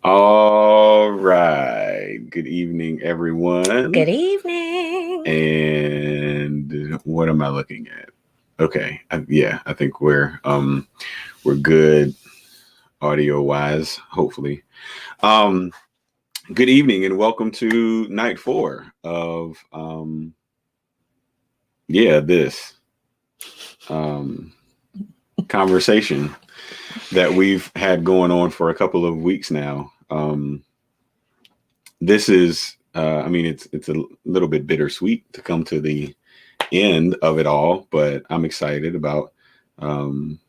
All right. Good evening, everyone. Good evening. And what am I looking at? Okay. I think we're good audio wise, hopefully. Um Good evening and welcome to night 4 of this um conversation that we've had going on for a couple of weeks now. This is it's a little bit bittersweet to come to the end of it all, but I'm excited about um,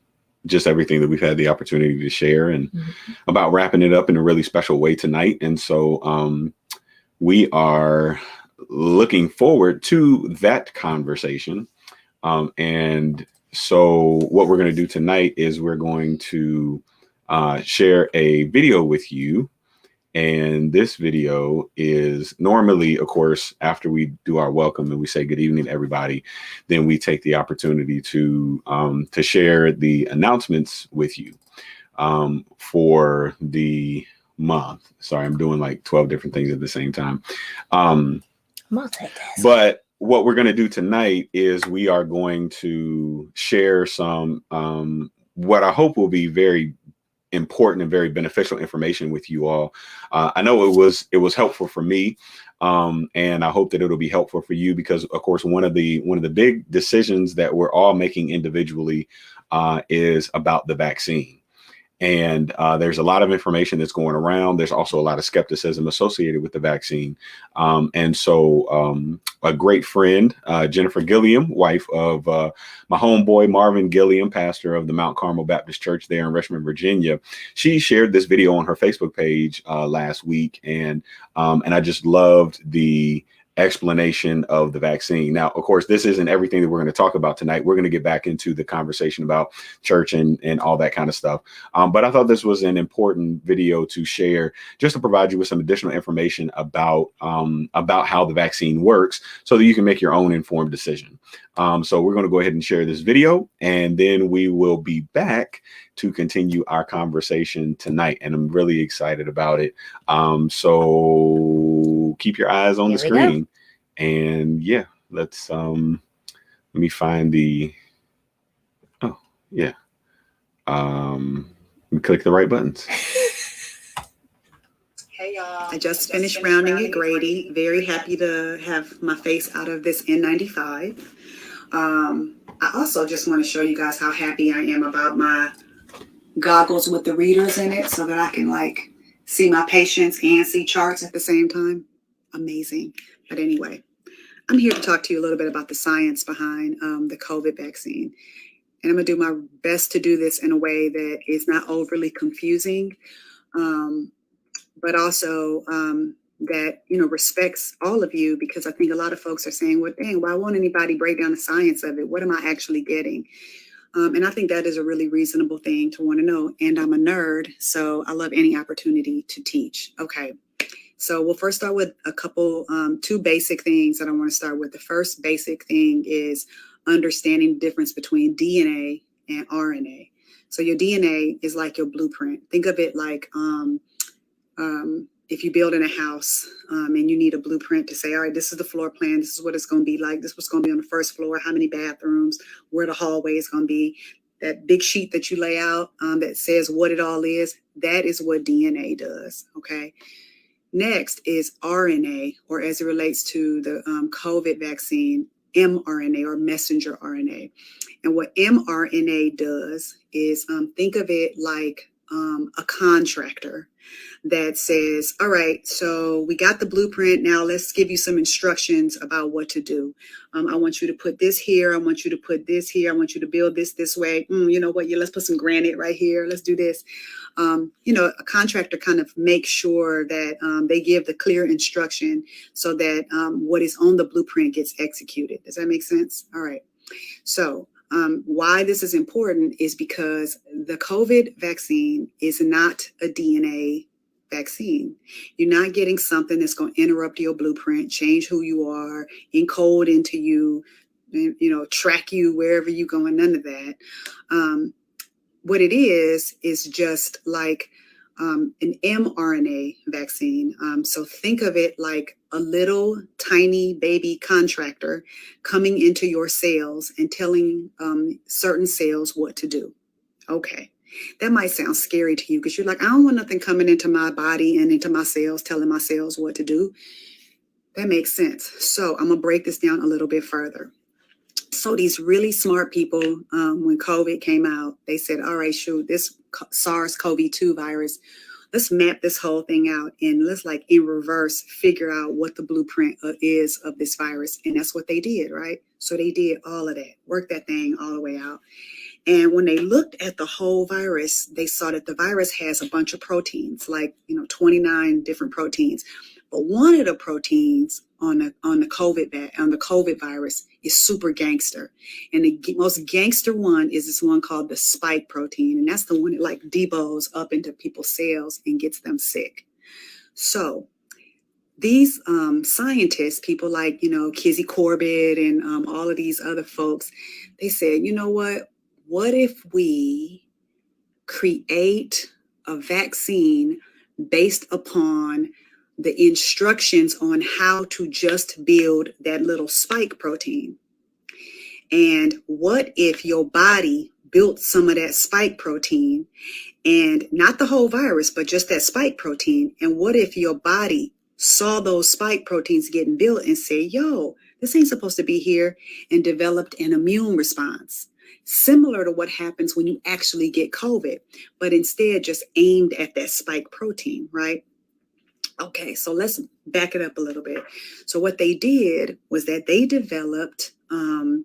just everything that we've had the opportunity to share and about wrapping it up in a really special way tonight. And so we are looking forward to that conversation. And so what we're going to do tonight is we're going to share a video with you. And this video is normally, of course, after we do our welcome and we say good evening to everybody, then we take the opportunity to share the announcements with you for the month. Sorry, I'm doing like 12 different things at the same time. Multitasking. But what we're going to do tonight is we are going to share some what I hope will be very important and very beneficial information with you all. I know it was helpful for me, and I hope that it'll be helpful for you because, of course, one of the big decisions that we're all making individually is about the vaccine. And there's a lot of information that's going around. There's also a lot of skepticism associated with the vaccine. And so a great friend, Jennifer Gilliam, wife of my homeboy, Marvin Gilliam, pastor of the Mount Carmel Baptist Church there in Richmond, Virginia. She shared this video on her Facebook page last week. And I just loved the explanation of the vaccine. Now, of course, this isn't everything that we're going to talk about tonight. We're going to get back into the conversation about church and all that kind of stuff. But I thought this was an important video to share just to provide you with some additional information about how the vaccine works so that you can make your own informed decision. So we're going to go ahead and share this video, and then we will be back to continue our conversation tonight. And I'm really excited about it. So keep your eyes on the screen. And yeah, let's let me find the click the right buttons. Hey y'all. I just finished rounding at Grady. Very happy to have my face out of this N95. I also just want to show you guys how happy I am about my goggles with the readers in it so that I can like see my patients and see charts at the same time. Amazing. But anyway, I'm here to talk to you a little bit about the science behind the COVID vaccine. And I'm going to do my best to do this in a way that is not overly confusing, but also that, respects all of you, because I think a lot of folks are saying, well, dang, why won't anybody break down the science of it? What am I actually getting? And I think that is a really reasonable thing to want to know. And I'm a nerd, so I love any opportunity to teach. Okay. So we'll first start with a couple, two basic things that I want to start with. The first basic thing is understanding the difference between DNA and RNA. So your DNA is like your blueprint. Think of it like if you build in a house and you need a blueprint to say, all right, this is the floor plan. This is what it's going to be like. This is what's going to be on the first floor, how many bathrooms, where the hallway is going to be. That big sheet that you lay out that says what it all is, that is what DNA does, okay? Next is RNA, or as it relates to the COVID vaccine, mRNA or messenger RNA. And what mRNA does is think of it like a contractor that says, all right, so we got the blueprint. Now let's give you some instructions about what to do. I want you to put this here. I want you to put this here. I want you to build this way. You know what? Yeah, let's put some granite right here. Let's do this. A contractor kind of makes sure that they give the clear instruction so that what is on the blueprint gets executed. Does that make sense? All right. So why this is important is because the COVID vaccine is not a DNA vaccine. You're not getting something that's going to interrupt your blueprint, change who you are, encode into you, track you wherever you're going, none of that. What it is just like an mRNA vaccine. So think of it like a little tiny baby contractor coming into your cells and telling certain cells what to do. Okay, that might sound scary to you because you're like, I don't want nothing coming into my body and into my cells, telling my cells what to do. That makes sense. So I'm gonna break this down a little bit further. So these really smart people, when COVID came out, they said, all right, shoot, this SARS-CoV-2 virus, let's map this whole thing out and let's like in reverse figure out what the blueprint is of this virus. And that's what they did, right? So they did all of that, worked that thing all the way out. And when they looked at the whole virus, they saw that the virus has a bunch of proteins, like, 29 different proteins. But one of the proteins on the COVID virus is super gangster. And the most gangster one is this one called the spike protein. And that's the one that like debows up into people's cells and gets them sick. So these scientists, people like, Kizzy Corbett and all of these other folks, they said, you know what? What if we create a vaccine based upon the instructions on how to just build that little spike protein? And what if your body built some of that spike protein, and not the whole virus, but just that spike protein? And what if your body saw those spike proteins getting built and said, yo, this ain't supposed to be here, and developed an immune response? Similar to what happens when you actually get COVID, but instead just aimed at that spike protein, right? Okay, so let's back it up a little bit. So what they did was that they developed an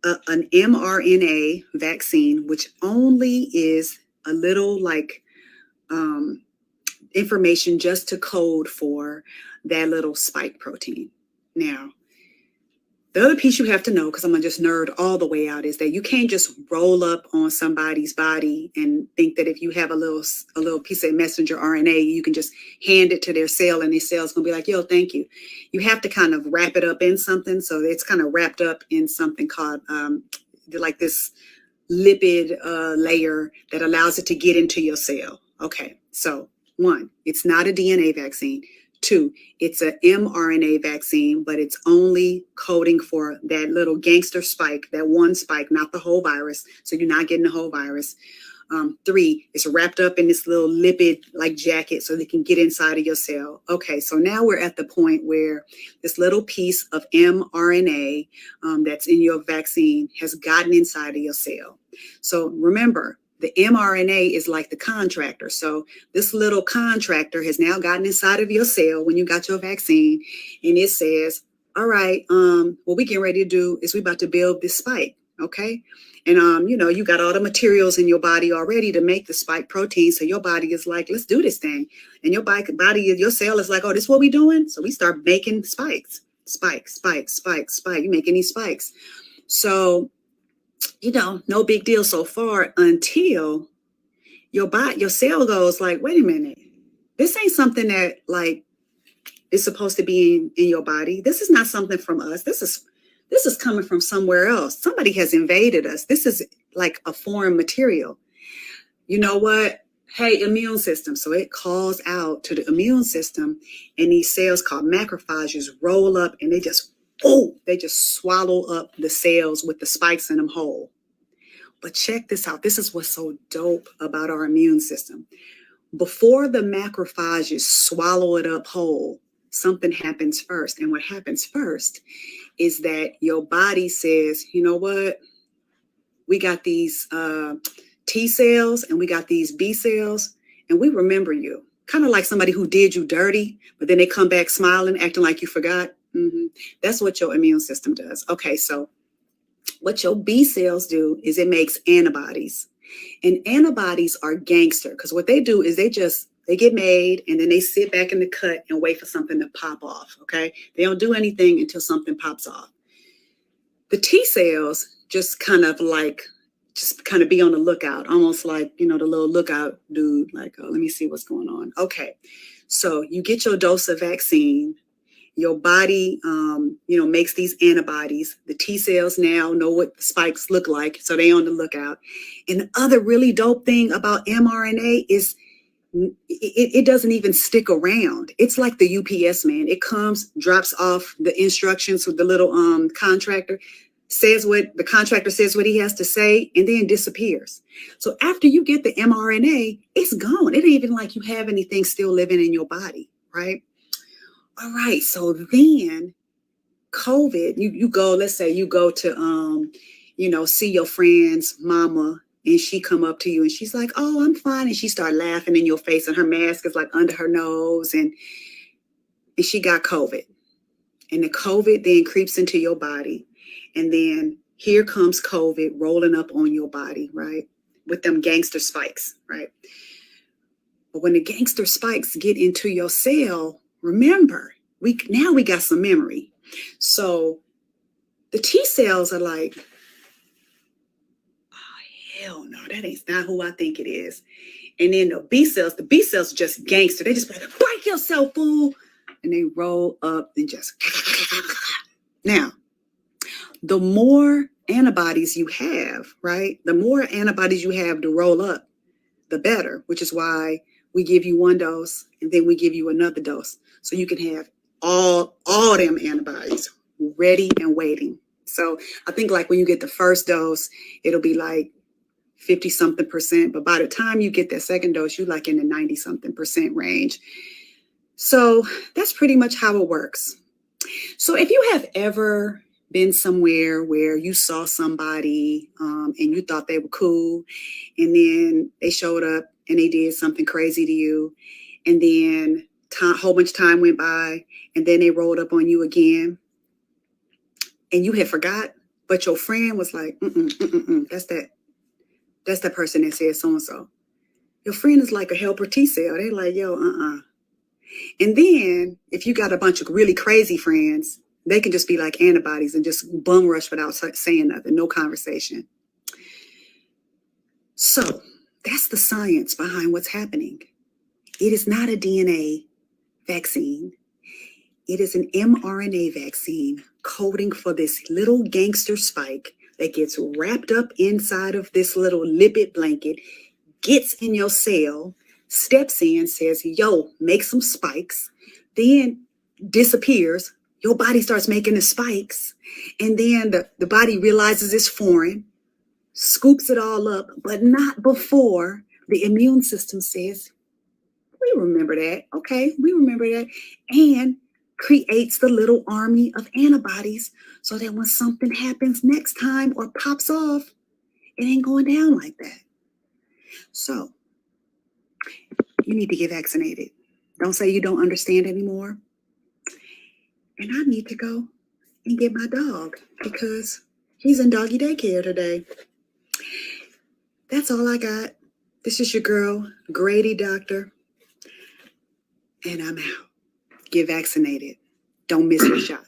mRNA vaccine, which only is a little like information just to code for that little spike protein. Now, the other piece you have to know, because I'm going to just nerd all the way out, is that you can't just roll up on somebody's body and think that if you have a little piece of messenger RNA, you can just hand it to their cell and their cell's going to be like, yo, thank you. You have to kind of wrap it up in something. So it's kind of wrapped up in something called like this lipid layer that allows it to get into your cell. Okay, so 1, it's not a DNA vaccine. 2, it's a mRNA vaccine, but it's only coding for that little gangster spike, that one spike, not the whole virus. So you're not getting the whole virus. 3, it's wrapped up in this little lipid like jacket so they can get inside of your cell. Okay, so now we're at the point where this little piece of mRNA that's in your vaccine has gotten inside of your cell. So remember, the mRNA is like the contractor. So this little contractor has now gotten inside of your cell when you got your vaccine, and it says, all right, what we getting ready to do is we about to build this spike, okay? And, you got all the materials in your body already to make the spike protein. So your body is like, let's do this thing. And your body, your cell is like, oh, this is what we doing? So we start making spikes, spike. You're making these spikes. So, no big deal so far until your cell goes like, wait a minute, this ain't something that like is supposed to be in your body. This is not something from us. This is coming from somewhere else. Somebody has invaded us. This is like a foreign material. You know what? Hey, immune system. So it calls out to the immune system, and these cells called macrophages roll up, and they just swallow up the cells with the spikes in them whole. But check this out. This is what's so dope about our immune system. Before the macrophages swallow it up whole, something happens first. And what happens first is that your body says, you know what? We got these T cells and we got these B cells, and we remember you. Kind of like somebody who did you dirty, but then they come back smiling, acting like you forgot. That's what your immune system does. Okay, so what your B cells do is it makes antibodies. And antibodies are gangster, because what they do is they get made and then they sit back in the cut and wait for something to pop off, okay? They don't do anything until something pops off. The T cells just kind of be on the lookout, almost like, the little lookout dude, like, oh, let me see what's going on. Okay, so you get your dose of vaccine. Your body, makes these antibodies. The T cells now know what the spikes look like, so they on the lookout. And the other really dope thing about mRNA is it doesn't even stick around. It's like the UPS man. It comes, drops off the instructions with the little contractor, the contractor says what he has to say, and then disappears. So after you get the mRNA, it's gone. It ain't even like you have anything still living in your body, right? All right. So then COVID, you go, let's say you go to see your friend's mama, and she come up to you and she's like, oh, I'm fine. And she start laughing in your face, and her mask is like under her nose, and she got COVID. And the COVID then creeps into your body. And then here comes COVID rolling up on your body, right? With them gangster spikes, right? But when the gangster spikes get into your cell, remember, we got some memory. So the T cells are like, hell no, that ain't not who I think it is. And then the B cells are just gangster. They just be like, break yourself, fool. And they roll up and just. Now, the more antibodies you have, right? The more antibodies you have to roll up, the better, which is why we give you one dose and then we give you another dose. So you can have all them antibodies ready and waiting. So I think like when you get the first dose, it'll be like 50 something percent. But by the time you get that second dose, you're like in the 90 something percent range. So that's pretty much how it works. So if you have ever been somewhere where you saw somebody and you thought they were cool, and then they showed up and they did something crazy to you, and then a whole bunch of time went by, and then they rolled up on you again, and you had forgot, but your friend was like, that's that person that said so-and-so. Your friend is like a helper T cell. They're like, yo, And then if you got a bunch of really crazy friends, they can just be like antibodies and just bum rush without saying nothing, no conversation. So that's the science behind what's happening. It is not a DNA vaccine. It is an mRNA vaccine coding for this little gangster spike that gets wrapped up inside of this little lipid blanket, gets in your cell, steps in, says, yo, make some spikes, then disappears. Your body starts making the spikes, and then the body realizes it's foreign, scoops it all up, but not before the immune system says, we remember that. Okay, we remember that. And creates the little army of antibodies so that when something happens next time or pops off, it ain't going down like that. So you need to get vaccinated. Don't say you don't understand anymore. And I need to go and get my dog because he's in doggy daycare today. That's all I got. This is your girl, Grady Doctor. And I'm out. Get vaccinated. Don't miss your shot.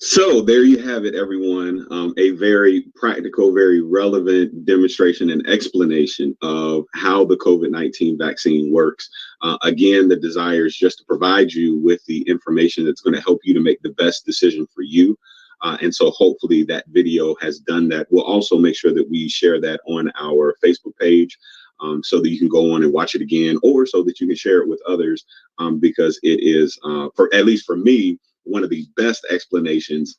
So there you have it, everyone. A very practical, very relevant demonstration and explanation of how the COVID-19 vaccine works. Again, the desire is just to provide you with the information that's going to help you to make the best decision for you. And so hopefully that video has done that. We'll also make sure that we share that on our Facebook page so that you can go on and watch it again, or so that you can share it with others, because it is, for at least for me, one of the best explanations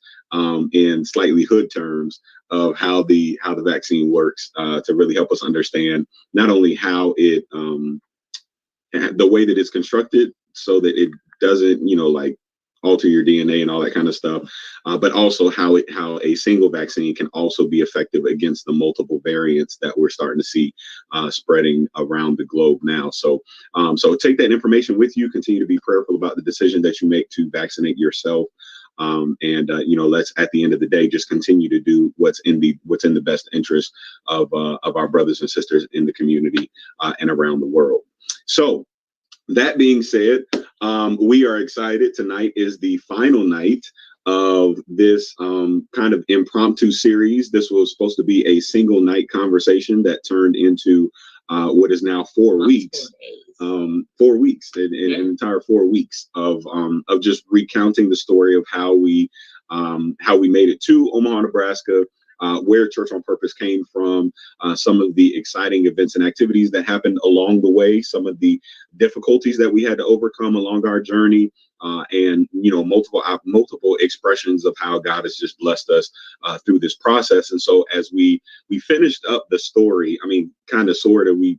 in slightly hood terms of how the vaccine works, to really help us understand not only how it the way that it's constructed so that it doesn't like alter your DNA and all that kind of stuff, but also how a single vaccine can also be effective against the multiple variants that we're starting to see spreading around the globe now. So take that information with you. Continue to be prayerful about the decision that you make to vaccinate yourself. Let's at the end of the day just continue to do what's in the best interest of our brothers and sisters in the community and around the world. So that being said, we are excited. Tonight is the final night of this kind of impromptu series. This was supposed to be a single night conversation that turned into what is now 4 weeks. 4 weeks, an entire 4 weeks of just recounting the story of how we made it to Omaha, Nebraska, where Church on Purpose came from, some of the exciting events and activities that happened along the way, some of the difficulties that we had to overcome along our journey, and multiple expressions of how God has just blessed us through this process. And so as we finished up the story, I mean, kind of sort of, we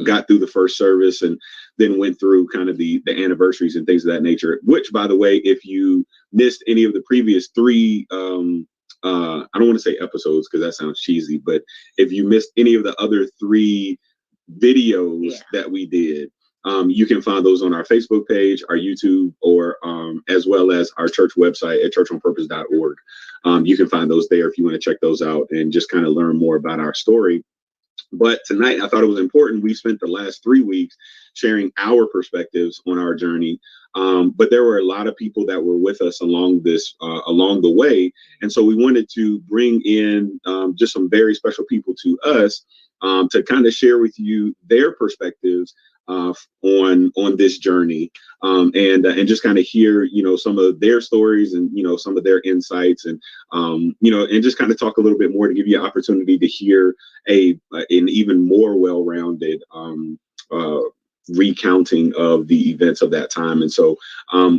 got through the first service and then went through kind of the anniversaries and things of that nature, which, by the way, if you missed any of the previous three, I don't want to say episodes because that sounds cheesy, but if you missed any of the other three videos that we did, you can find those on our Facebook page, our YouTube, or as well as our church website at churchonpurpose.org. You can find those there if you want to check those out and just kind of learn more about our story. But tonight, I thought it was important. We spent the last 3 weeks sharing our perspectives on our journey. But there were a lot of people that were with us along the way. And so we wanted to bring in just some very special people to us to kind of share with you their perspectives on this journey, and just kind of hear some of their stories and some of their insights, and and just kind of talk a little bit more to give you an opportunity to hear an even more well-rounded recounting of the events of that time. And so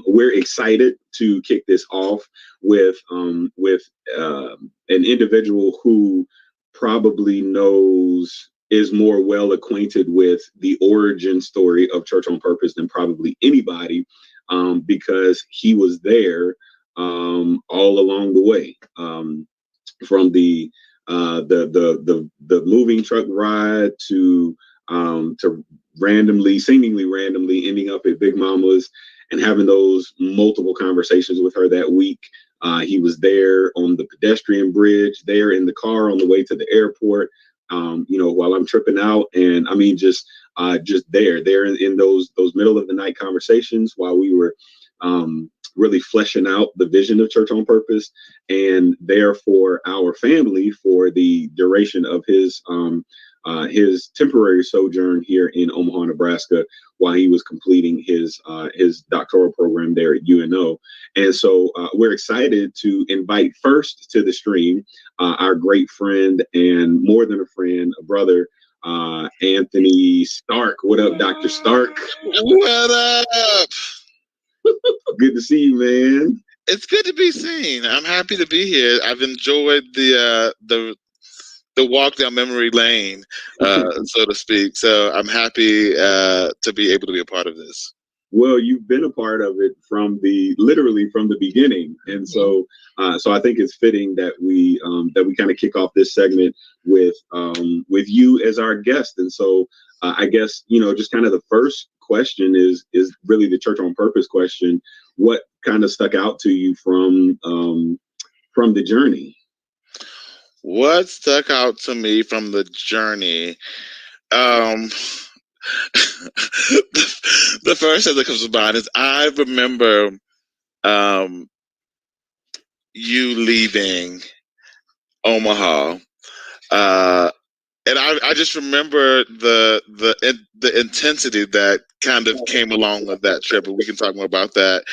we're excited to kick this off with an individual who probably is more well acquainted with the origin story of Church on Purpose than probably anybody, because he was there all along the way, from the moving truck ride to seemingly randomly ending up at Big Mama's and having those multiple conversations with her that week. He was there on the pedestrian bridge, there in the car on the way to the airport, while I'm tripping out. And I mean, just there in those middle of the night conversations while we were really fleshing out the vision of Church on Purpose, and there for our family for the duration of his temporary sojourn here in Omaha, Nebraska, while he was completing his doctoral program there at UNO. And so we're excited to invite first to the stream our great friend and more than a friend, a brother, Anthony Stark. What up, Dr. Stark? What up? Good to see you, man. It's good to be seen. I'm happy to be here. I've enjoyed the walk down memory lane, so to speak. So I'm happy to be able to be a part of this. Well, you've been a part of it literally from the beginning, and so I think it's fitting that we kind of kick off this segment with you as our guest. And so I guess just kind of the first question is really the Church on Purpose question. What kind of stuck out to you from the journey? What stuck out to me from the journey? The first thing that comes to mind is I remember you leaving Omaha, and I just remember the intensity that kind of came along with that trip, and we can talk more about that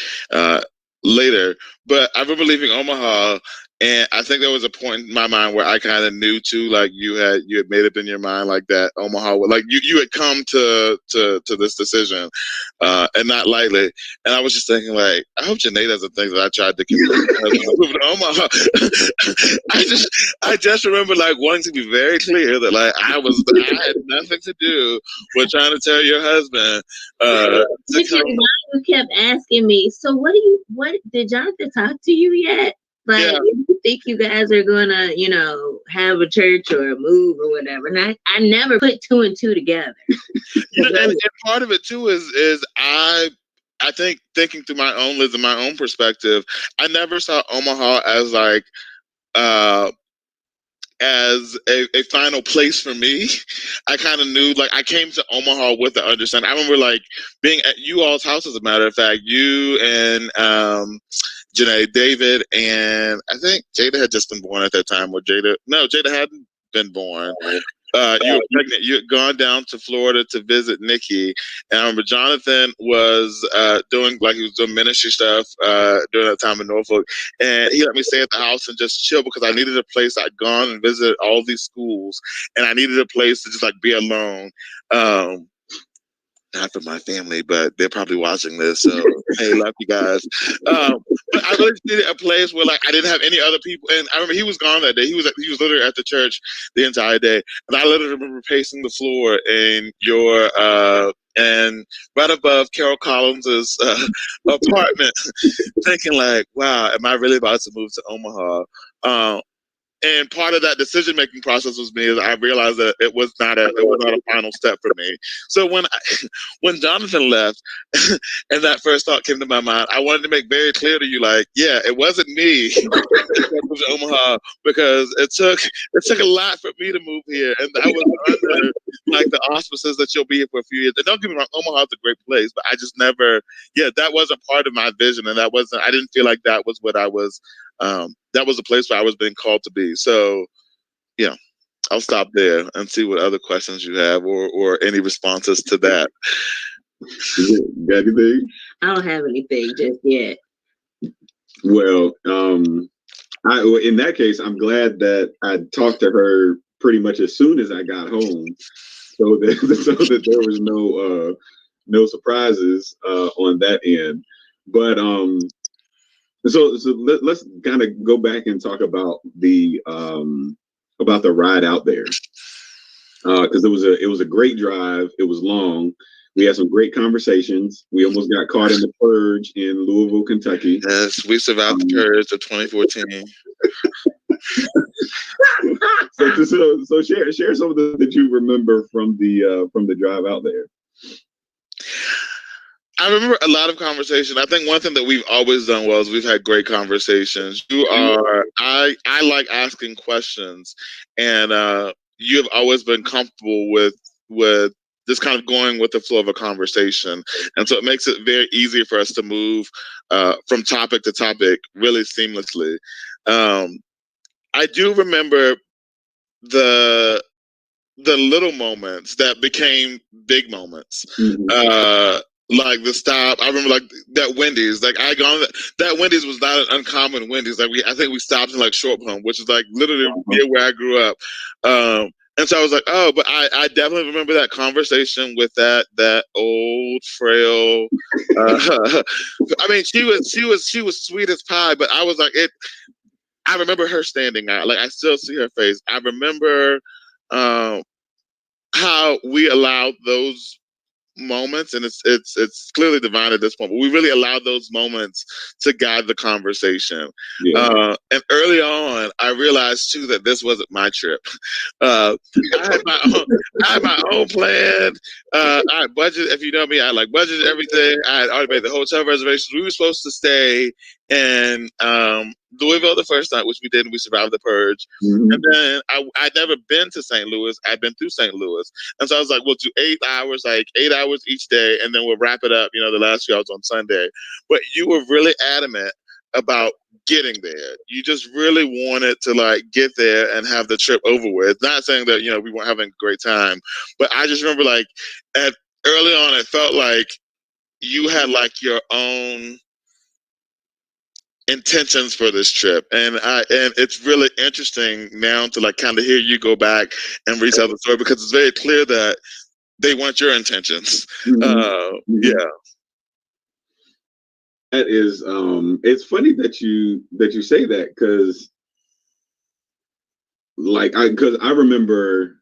later. But I remember leaving Omaha, and I think there was a point in my mind where I kind of knew too, like you had made up in your mind, like that Omaha, like you had come to this decision, and not lightly. And I was just thinking, like, I hope Jene doesn't think that I tried to convince her husband to move to Omaha. I just remember like wanting to be very clear that like I had nothing to do with trying to tell your husband. You kept asking me, so what did Jonathan talk to you yet? Like, you think you guys are gonna, have a church or a move or whatever? And I never put two and two together. And part of it too is I think thinking through my own lens and my own perspective, I never saw Omaha as like as a final place for me. I kind of knew, like, I came to Omaha with the understanding. I remember like being at you all's house, as a matter of fact, you and Jene, David, and I think Jada had just been born at that time. Jada hadn't been born. You were pregnant. You had gone down to Florida to visit Nikki, and I remember Jonathan was doing ministry stuff during that time in Norfolk, and he let me stay at the house and just chill because I needed a place. I'd gone and visited all these schools, and I needed a place to just like be alone. Not for my family, but they're probably watching this. So, hey, love you guys. But I really needed a place where like I didn't have any other people. And I remember he was gone that day. He was literally at the church the entire day. And I literally remember pacing the floor in your and right above Carol Collins's apartment, thinking like, wow, am I really about to move to Omaha? And part of that decision-making process was me. Is I realized that it was not a final step for me. So when Jonathan left, and that first thought came to my mind, I wanted to make very clear to you, like, yeah, it wasn't me that moved to Omaha because it took a lot for me to move here, and I was under like the auspices that you'll be here for a few years. And don't get me wrong, Omaha's a great place, but I just never, that wasn't part of my vision, and I didn't feel like that was what I was. That was a place where I was being called to be. So, yeah, I'll stop there and see what other questions you have or any responses to that. Got anything? I don't have anything just yet. Well, in that case, I'm glad that I talked to her pretty much as soon as I got home, so that there was no surprises on that end. But So let's kind of go back and talk about the ride out there, because it was a great drive. It was long. We had some great conversations. We almost got caught in the purge in Louisville, Kentucky. Yes, we survived the purge of 2014. So share some of the that you remember from the drive out there. I remember a lot of conversation. I think one thing that we've always done well is we've had great conversations. I like asking questions, and you have always been comfortable with just kind of going with the flow of a conversation. And so it makes it very easy for us to move from topic to topic really seamlessly. I do remember the little moments that became big moments. Mm-hmm. Like the stop, I remember like that Wendy's. Like that Wendy's was not an uncommon Wendy's. Like I think we stopped in like Short Pump, which is like literally near where I grew up. And so I was like, oh, but I definitely remember that conversation with that old frail. I mean, she was sweet as pie, but I was like it. I remember her standing out. Like I still see her face. I remember how we allowed those moments, and it's clearly divine at this point, but we really allowed those moments to guide the conversation. And early on I realized too that this wasn't my trip. I had my own plan. I budgeted, if you know me, I like budgeted everything. I had already made the hotel reservations. We were supposed to stay in Louisville the first night, which we did, and we survived the purge. Mm-hmm. And then I'd never been to St. Louis. I'd been through St. Louis. And so I was like, we'll do 8 hours, like 8 hours each day, and then we'll wrap it up, the last few hours on Sunday. But you were really adamant about getting there. You just really wanted to like get there and have the trip over with. Not saying that, we weren't having a great time, but I just remember like early on, it felt like you had like your own intentions for this trip, and it's really interesting now to like kind of hear you go back and retell the story, because it's very clear that they weren't your intentions. Mm-hmm. Yeah, that is it's funny that you say that, because I remember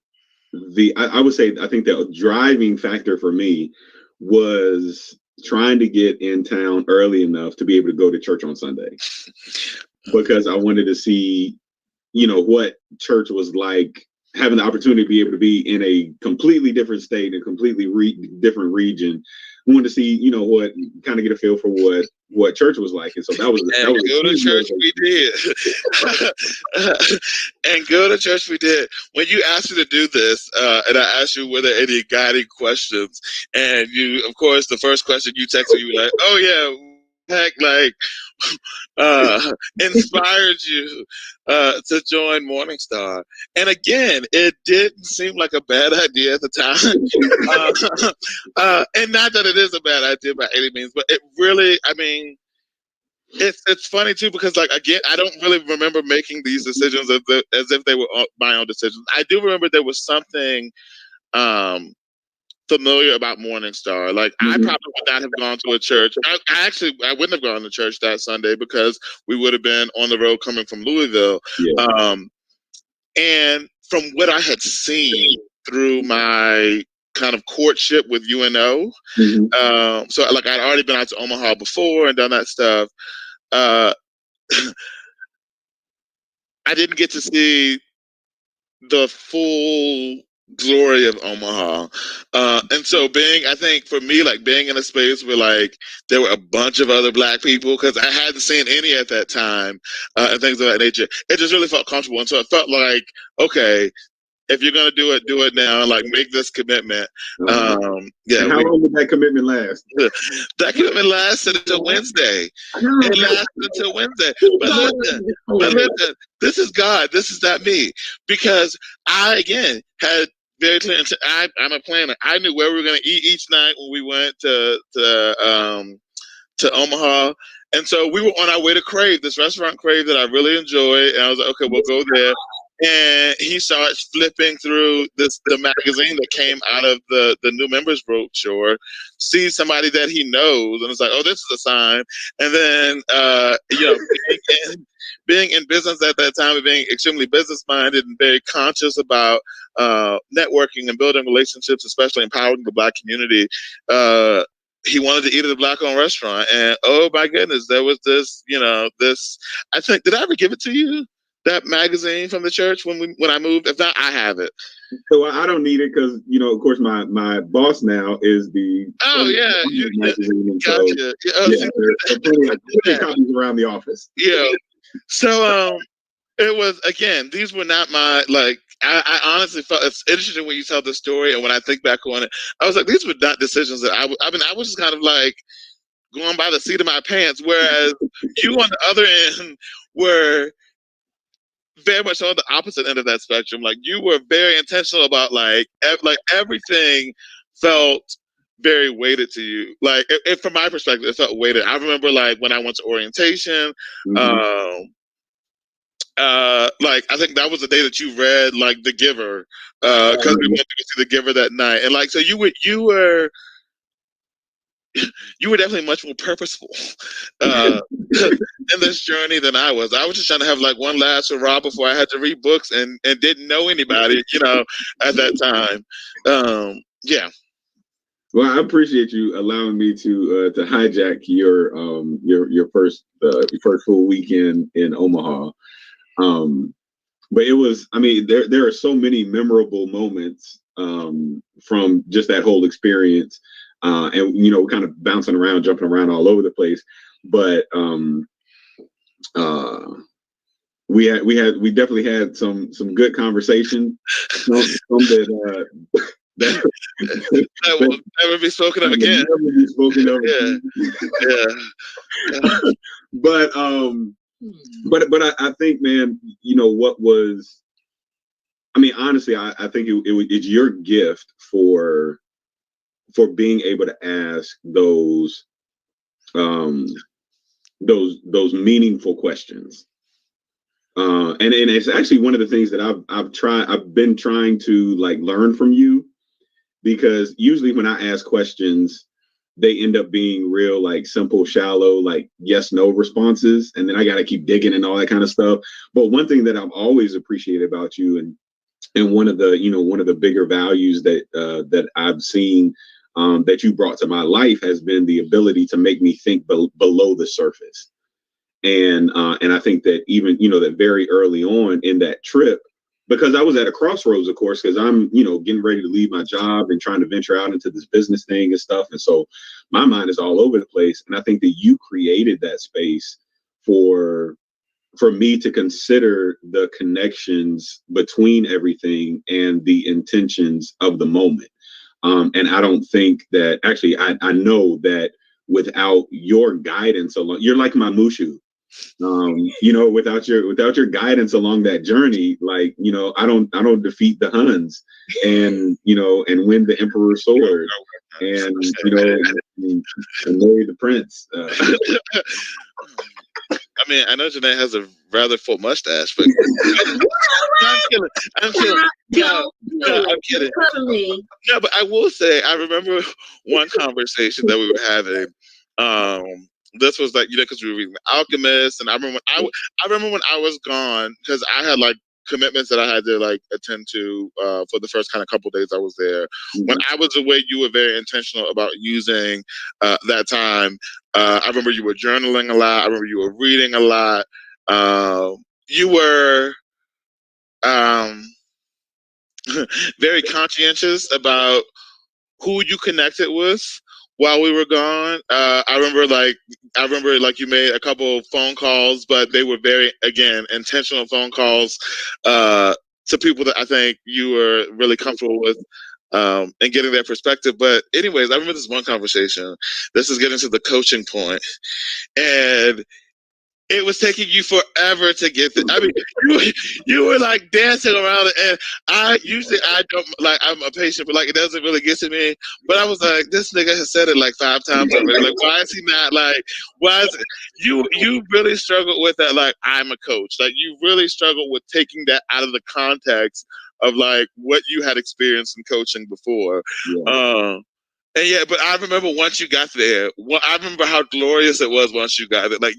I would say I think the driving factor for me was trying to get in town early enough to be able to go to church on Sunday, because I wanted to see, what church was like, having the opportunity to be able to be in a completely different state, a completely different region. I wanted to see, what kind of get a feel for what church was like. And so that was go to church we did. And go to church we did. When you asked me to do this, and I asked you were there any guiding questions, and you, of course, the first question you texted, you were like, oh yeah, heck inspired you to join Morningstar? And again, it didn't seem like a bad idea at the time. And not that it is a bad idea by any means, but it really, I mean, it's funny too, because again, I don't really remember making these decisions as if they were my own decisions. I do remember there was something familiar about Morningstar. I probably would not have gone to a church. I wouldn't have gone to church that Sunday because we would have been on the road coming from Louisville. Yeah. And from what I had seen through my kind of courtship with UNO, so I'd already been out to Omaha before and done that stuff. I didn't get to see the full glory of Omaha. And so I think for me, being in a space where there were a bunch of other Black people, because I hadn't seen any at that time, and things of that nature, it just really felt comfortable. And so it felt like, okay, if you're going to do it now, make this commitment. Yeah. And how long did that commitment last? That commitment lasted until Wednesday. It lasted until Wednesday. But listen, this is God. This is not me. Because I, again, had very clear, I'm a planner. I knew where we were going to eat each night when we went to Omaha. And so we were on our way to Crave, this restaurant Crave that I really enjoy. And I was like, okay, we'll go there. And he starts flipping through the magazine that came out of the new members brochure, sees somebody that he knows, and it's like, oh, this is a sign. And then, being in business at that time and being extremely business-minded and very conscious about networking and building relationships, especially empowering the Black community, he wanted to eat at a Black-owned restaurant. And, oh, my goodness, there was this, I think, did I ever give it to you? That magazine from the church when I moved? If not, I have it. So I don't need it because of course my boss now is the magazine. Gotcha. There are copies around the office. Yeah. So it was, again, these were not my I honestly felt it's interesting when you tell the story, and when I think back on it, I was like, these were not decisions that I was just kind of going by the seat of my pants, whereas you on the other end were very much on the opposite end of that spectrum. You were very intentional about everything felt very weighted to you. From my perspective, it felt weighted. I remember when I went to orientation, I think that was the day that you read The Giver, because we went to go see The Giver that night, and so you were definitely much more purposeful in this journey than I was. I was just trying to have one last hurrah before I had to read books and didn't know anybody, at that time. Yeah. Well, I appreciate you allowing me to hijack your first full weekend in Omaha. But it was, there are so many memorable moments from just that whole experience. And kind of bouncing around, jumping around all over the place, but we definitely had some good conversation. Some that will never be spoken of again. Never be spoken of. Yeah. But I think, man, what was, honestly, I think it's your gift for being able to ask those meaningful questions, and it's actually one of the things that I've been trying to learn from you, because usually when I ask questions, they end up being real simple, shallow, yes, no responses, and then I got to keep digging and all that kind of stuff. But one thing that I've always appreciated about you, and one of the bigger values that I've seen that you brought to my life, has been the ability to make me think below the surface. And I think that even, that very early on in that trip, because I was at a crossroads, of course, because I'm, getting ready to leave my job and trying to venture out into this business thing and stuff. And so my mind is all over the place. And I think that you created that space for me to consider the connections between everything and the intentions of the moment. And I don't think that, actually, I know that without your guidance along. You're like my Mushu. You know, without your guidance along that journey, like, you know, I don't defeat the Huns and, you know, and win the Emperor's sword and, you know, and marry the prince. I mean, I know Jene has a rather full mustache, but I'm kidding. No, I'm kidding. No, but I will say, I remember one conversation that we were having. This was like, you know, because we were reading The Alchemist, and I remember when I was gone, because I had like commitments that I had to like attend to for the first kind of couple days I was there. When I was away, you were very intentional about using that time. I remember you were journaling a lot. I remember you were reading a lot. You were very conscientious about who you connected with while we were gone. I remember like you made a couple of phone calls, but they were very, again, intentional phone calls to people that I think you were really comfortable with and getting their perspective. But anyways, I remember this one conversation. This is getting to the coaching point, and it was taking you forever to get there. I mean, you were like dancing around it, and I don't like, I'm a patient, but like it doesn't really get to me. But I was like, this nigga has said it like 5 times already. Like, why is he not like? Why is it? You really struggled with that? Like, I'm a coach. Like, you really struggled with taking that out of the context of like what you had experienced in coaching before. Yeah. And yeah, but I remember once you got there, I remember how glorious it was once you got there. Like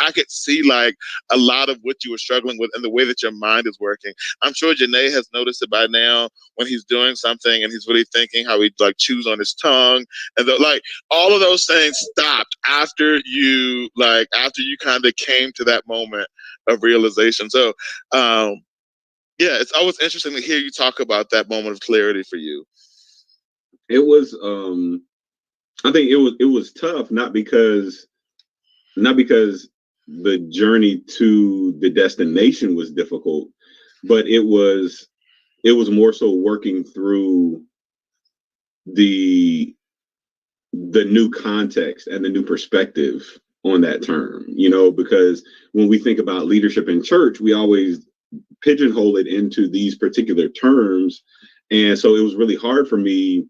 I could see like a lot of what you were struggling with and the way that your mind is working. I'm sure Jene has noticed it by now when he's doing something and he's really thinking how he like chews on his tongue. And like all of those things stopped after you kind of came to that moment of realization. So, yeah, it's always interesting to hear you talk about that moment of clarity for you. It was I think it was tough, not because the journey to the destination was difficult, but it was more so working through the new context and the new perspective on that term, you know, because when we think about leadership in church, we always pigeonhole it into these particular terms. And so it was really hard for me,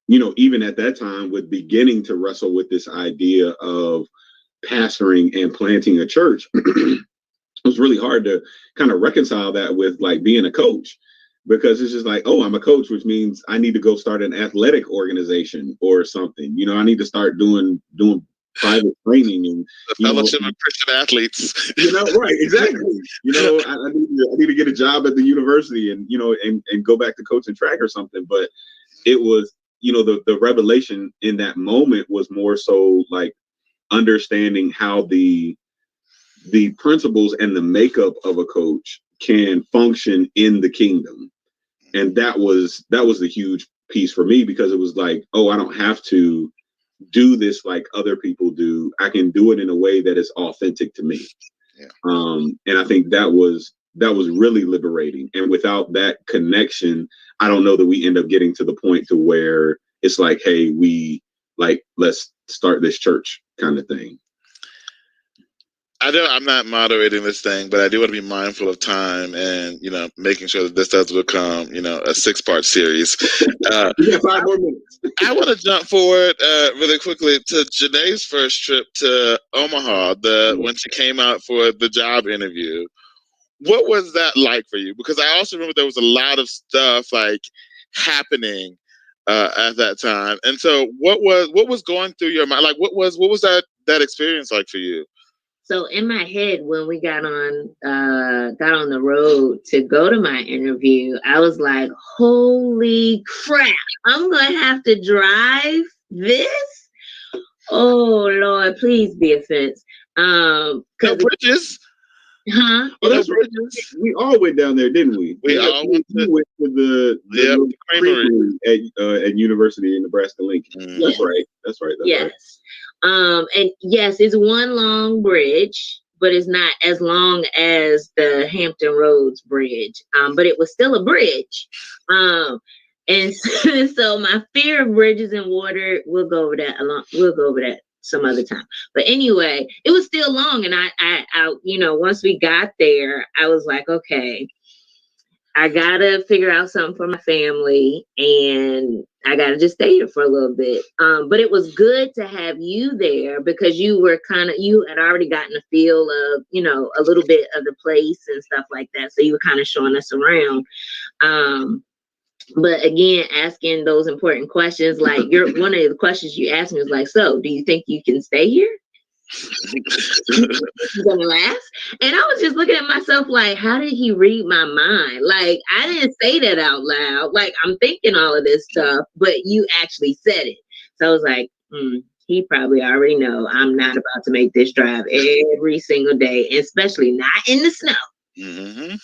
you know, even at that time, with beginning to wrestle with this idea of pastoring and planting a church. It was really hard to kind of reconcile that with like being a coach, because it's just like, oh, I'm a coach, which means I need to go start an athletic organization or something. You know, I need to start doing private training and the fellowship of Christian athletes. You know, right? Exactly. You know, I need to get a job at the university and, you know, and go back to coaching track or something. But it was, you know, the revelation in that moment was more so like understanding how the principles and the makeup of a coach can function in the kingdom. And that was the huge piece for me, because it was like, oh, I don't have to do this like other people do. I can do it in a way that is authentic to me. Yeah. And I think that was really liberating. And without that connection, I don't know that we end up getting to the point to where it's like, hey, let's start this church kind of thing. I'm not moderating this thing, but I do want to be mindful of time and, you know, making sure that this doesn't become, you know, a 6-part series. 5 more minutes. I want to jump forward really quickly to Jene's first trip to Omaha, when she came out for the job interview. What was that like for you? Because I also remember there was a lot of stuff like happening at that time. And so what was going through your mind? Like what was that experience like for you? So in my head, when we got on the road to go to my interview, I was like, holy crap, I'm going to have to drive this? Oh, Lord, please be offense. No bridges? Huh? No bridges? We all went down there, didn't we? We all went to the creamery at University of Nebraska-Lincoln. That's right. That's right. Yes. And yes, it's one long bridge, but it's not as long as the Hampton Roads Bridge. But it was still a bridge. And so my fear of bridges and water, we'll go over that some other time. But anyway, it was still long. And I once we got there, I was like, okay, I gotta figure out something for my family, and I gotta just stay here for a little bit. But it was good to have you there because you had already gotten a feel of, a little bit of the place and stuff like that. So you were kind of showing us around. But again, asking those important questions, like one of the questions you asked me was like, so do you think you can stay here? Gonna last? And I was just looking at myself like, how did he read my mind? Like, I didn't say that out loud. Like, I'm thinking all of this stuff, but you actually said it. So I was like, he probably already know I'm not about to make this drive every single day, especially not in the snow. Mm-hmm.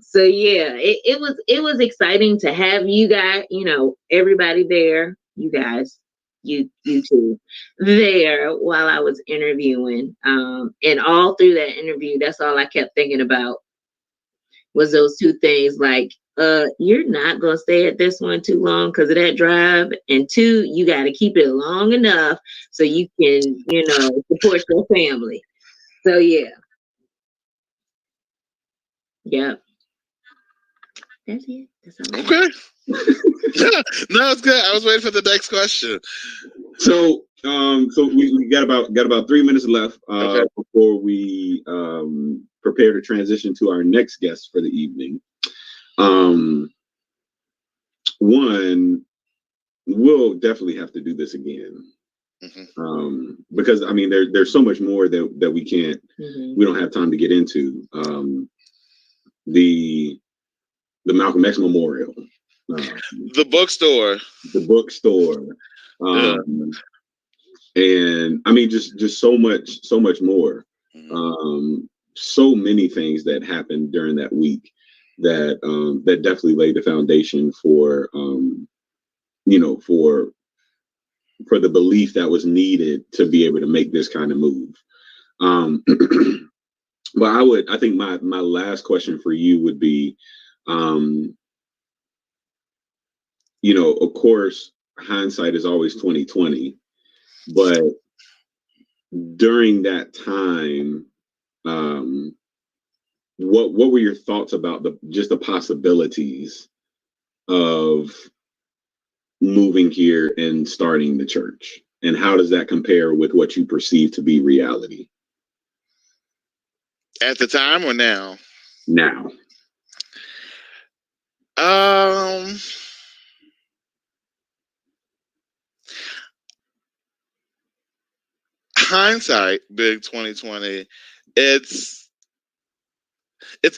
So yeah, it was exciting to have you guys, everybody there, you guys, you two there while I was interviewing. And all through that interview, that's all I kept thinking about was those two things. Like, you're not gonna stay at this one too long because of that drive, and two, you got to keep it long enough so you can, support your family. So yeah. That's it. That's all. Okay. No, it's good. I was waiting for the next question. So we got about 3 minutes left before we prepare to transition to our next guest for the evening. One, we'll definitely have to do this again. Mm-hmm. Because I mean there's so much more that we can't we don't have time to get into. The Malcolm X Memorial, the bookstore, and I mean just so much more. So many things that happened during that week that definitely laid the foundation for for the belief that was needed to be able to make this kind of move. But I think my last question for you would be, of course, hindsight is always 20/20, but during that time, what were your thoughts about the possibilities of moving here and starting the church, and how does that compare with what you perceive to be reality at the time or now? Now. Hindsight, big 20/20. It's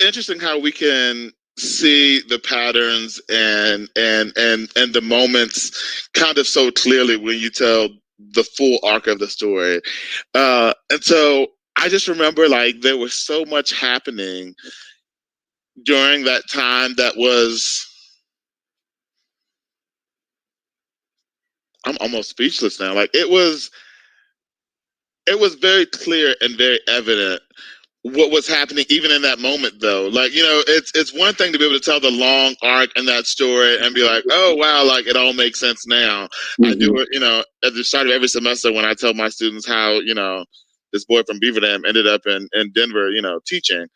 interesting how we can see the patterns and the moments kind of so clearly when you tell the full arc of the story. And so I just remember like there was so much happening during that time that was, I'm almost speechless now. Like it was very clear and very evident what was happening even in that moment though. Like, it's one thing to be able to tell the long arc in that story and be like, oh wow, like it all makes sense now. Mm-hmm. I do it, at the start of every semester when I tell my students how, this boy from Beaver Dam ended up in Denver, teaching.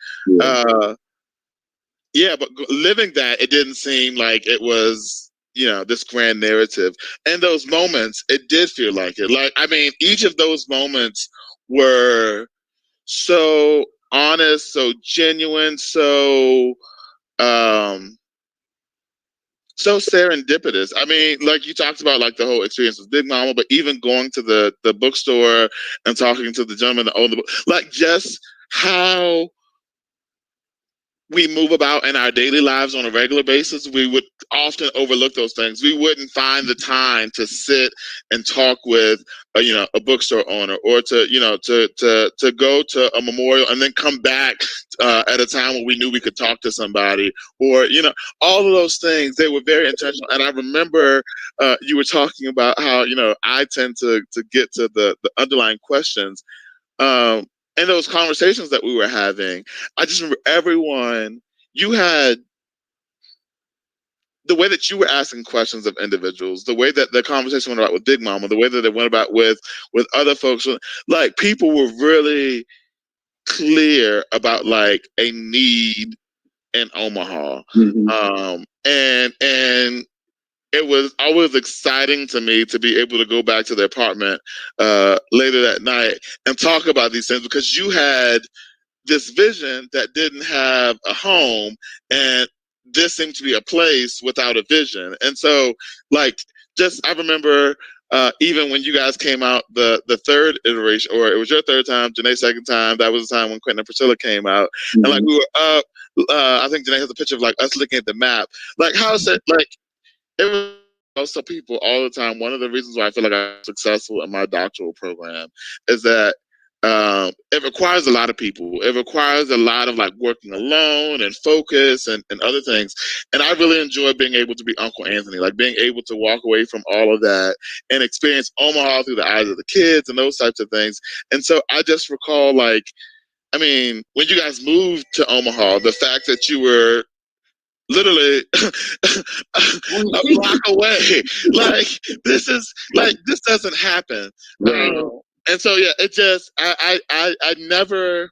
Yeah. But living that, it didn't seem like it was, this grand narrative. And those moments, it did feel like it. Like, I mean, each of those moments were so honest, so genuine, so serendipitous. I mean, like you talked about, like the whole experience with Big Mama, but even going to the bookstore and talking to the gentleman that owned the book, like just how we move about in our daily lives on a regular basis, we would often overlook those things. We wouldn't find the time to sit and talk with a bookstore owner, or to go to a memorial and then come back at a time when we knew we could talk to somebody, or all of those things. They were very intentional. And I remember you were talking about how I tend to get to the underlying questions. And those conversations that we were having, I just remember everyone, you had the way that you were asking questions of individuals, the way that the conversation went about with Big Mama, the way that it went about with other folks, like people were really clear about like a need in Omaha. And it was always exciting to me to be able to go back to the apartment later that night and talk about these things, because you had this vision that didn't have a home, and this seemed to be a place without a vision. And so, like, just I remember even when you guys came out the third iteration, or it was your third time, Jene's second time. That was the time when Quentin and Priscilla came out, and like we were up. I think Jene has a picture of like us looking at the map. Like, how is it like? It was also people all the time. One of the reasons why I feel like I'm successful in my doctoral program is that it requires a lot of people. It requires a lot of like working alone and focus and other things. And I really enjoy being able to be Uncle Anthony, like being able to walk away from all of that and experience Omaha through the eyes of the kids and those types of things. And so I just recall, like, I mean, when you guys moved to Omaha, the fact that you were literally a block away. Like, this doesn't happen. And so, yeah, it just, I never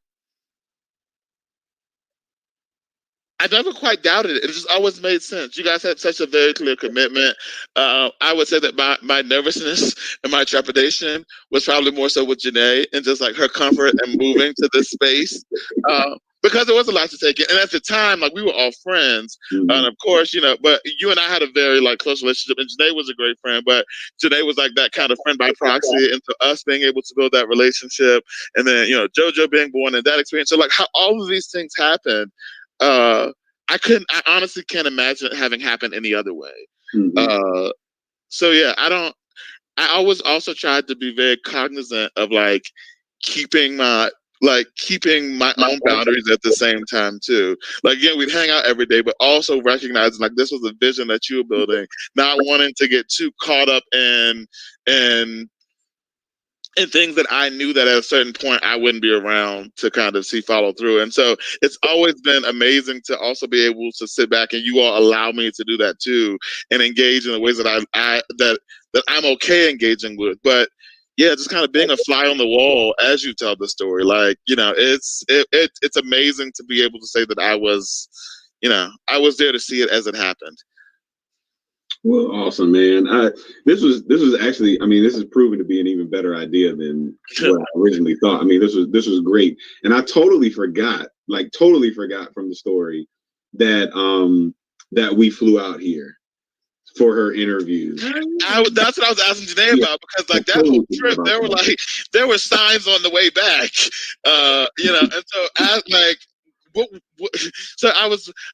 quite doubted it. It just always made sense. You guys had such a very clear commitment. I would say that my nervousness and my trepidation was probably more so with Jene and just like her comfort and moving to this space. Because there was a lot to take in. And at the time, like, we were all friends. And of course, you know, but you and I had a very like close relationship, and Jene was a great friend, but Jene was like that kind of friend by proxy. And so us being able to build that relationship, and then, you know, JoJo being born in that experience. So like how all of these things happened, I honestly can't imagine it having happened any other way. So yeah, I always also tried to be very cognizant of like keeping my own boundaries at the same time too. Like, again, we'd hang out every day, but also recognizing like this was a vision that you were building, not wanting to get too caught up in things that I knew that at a certain point I wouldn't be around to kind of see follow through. And so it's always been amazing to also be able to sit back, and you all allow me to do that too, and engage in the ways that that I'm okay engaging with. But yeah, just kind of being a fly on the wall as you tell the story. Like, you know, it's amazing to be able to say that I was there to see it as it happened. Well, awesome, man. This was actually, I mean, this is proven to be an even better idea than what I originally thought. I mean, this was great. And I totally forgot from the story that that we flew out here for her interviews. That's what I was asking Jene about, because like that whole trip, there were signs on the way back. You know, and so as like so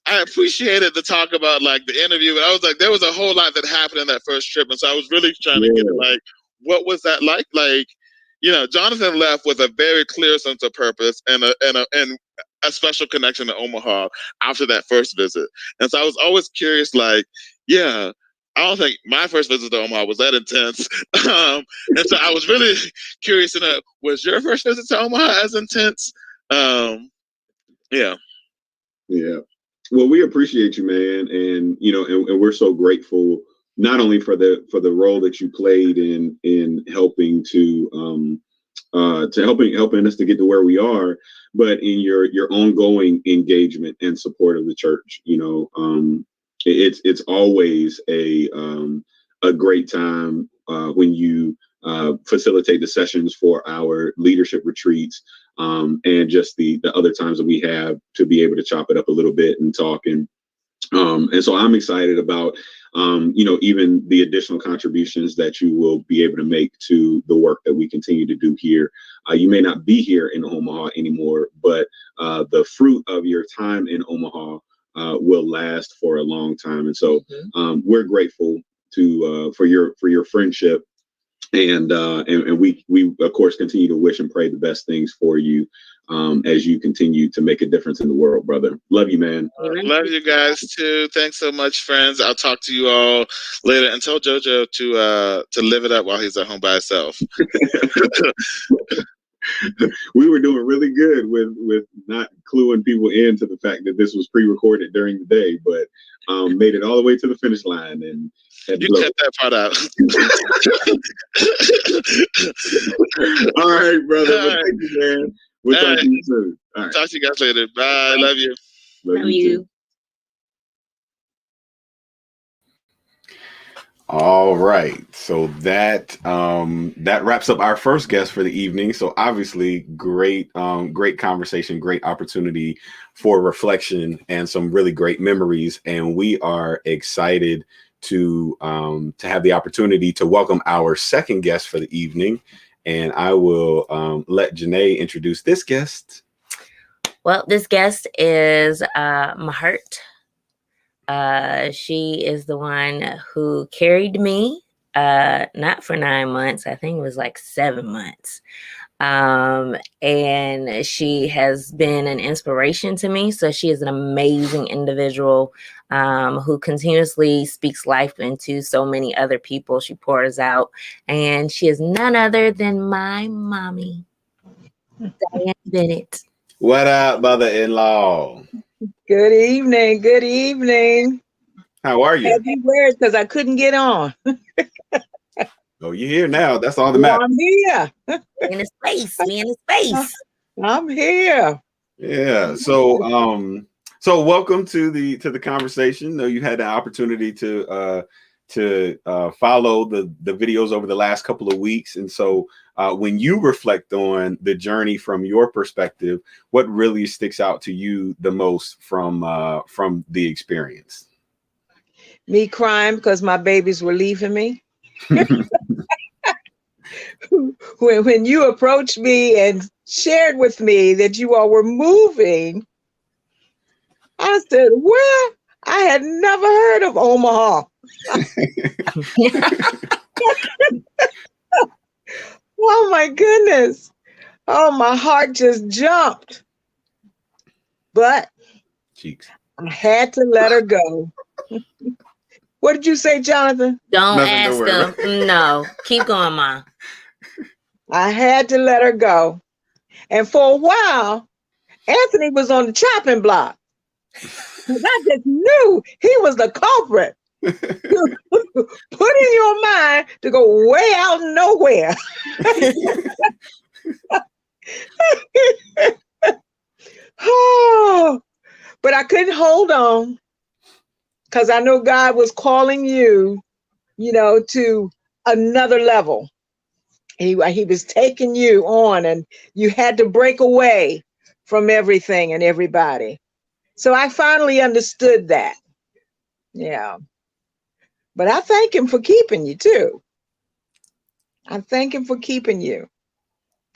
I appreciated the talk about like the interview, but I was like, there was a whole lot that happened in that first trip, and so I was really trying to get like, what was that like? Like, you know, Jonathan left with a very clear sense of purpose and a special connection to Omaha after that first visit, and so I was always curious, like, yeah, I don't think my first visit to Omaha was that intense, and so I was really curious to know, was your first visit to Omaha as intense? Yeah. Well, we appreciate you, man, and you know, and we're so grateful not only for the role that you played in helping to helping us to get to where we are, but in your ongoing engagement and support of the church. You know, it's always a great time when you facilitate the sessions for our leadership retreats. And just the other times that we have to be able to chop it up a little bit and talk. And so I'm excited about, you know, even the additional contributions that you will be able to make to the work that we continue to do here. You may not be here in Omaha anymore, but the fruit of your time in Omaha will last for a long time. And so we're grateful for your friendship. And we of course continue to wish and pray the best things for you as you continue to make a difference in the world, brother. Love you, man. Love you guys too. Thanks so much, friends. I'll talk to you all later, and tell JoJo to live it up while he's at home by himself. We were doing really good with not cluing people into the fact that this was pre-recorded during the day, but made it all the way to the finish line and you cut that part out. All right, brother. Well, thank you, man. We'll talk to you soon. All right. Talk to you guys later. Bye. Love you. Love you. Too. All right, so that wraps up our first guest for the evening. So obviously, great conversation, great opportunity for reflection and some really great memories. And we are excited to have the opportunity to welcome our second guest for the evening. And I will let Jene introduce this guest. Well, this guest is Mahart. She is the one who carried me, not for 9 months. I think it was like 7 months. And she has been an inspiration to me. So she is an amazing individual, who continuously speaks life into so many other people. She pours out, and she is none other than my mommy, Diane Bennett. What up, mother-in-law? Good evening. Good evening. How are you? Everywhere because I couldn't get on. Oh, you're here now. That's all that matters. I'm here. In a space. Me in a space. I'm here. Yeah. So welcome to the conversation. You had the opportunity to follow the videos over the last couple of weeks, and so when you reflect on the journey from your perspective, what really sticks out to you the most from the experience? Me crying because my babies were leaving me. When you approached me and shared with me that you all were moving, I said, "Where? I had never heard of Omaha." Oh my goodness. Oh, my heart just jumped. But Cheeks. I had to let her go. What did you say, Jonathan? Don't ask him. No, keep going, Ma. I had to let her go. And for a while, Anthony was on the chopping block. I just knew he was the culprit. Put in your mind to go way out nowhere. Oh, but I couldn't hold on because I know God was calling you, to another level. He was taking you on, and you had to break away from everything and everybody. So I finally understood that. Yeah. But I thank him for keeping you too. I thank him for keeping you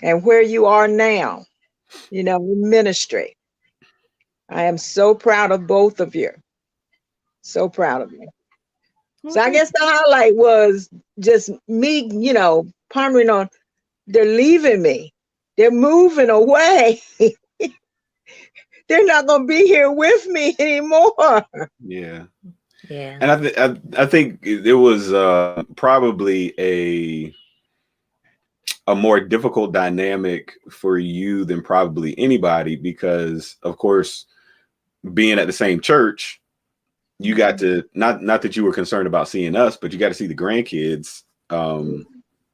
and where you are now, in ministry. I am so proud of both of you. So proud of you. So I guess the highlight was just me, pondering on, they're leaving me. They're moving away. They're not going to be here with me anymore. Yeah. Yeah. And I think it was probably a more difficult dynamic for you than probably anybody, because of course, being at the same church, you got to not that you were concerned about seeing us, but you got to see the grandkids,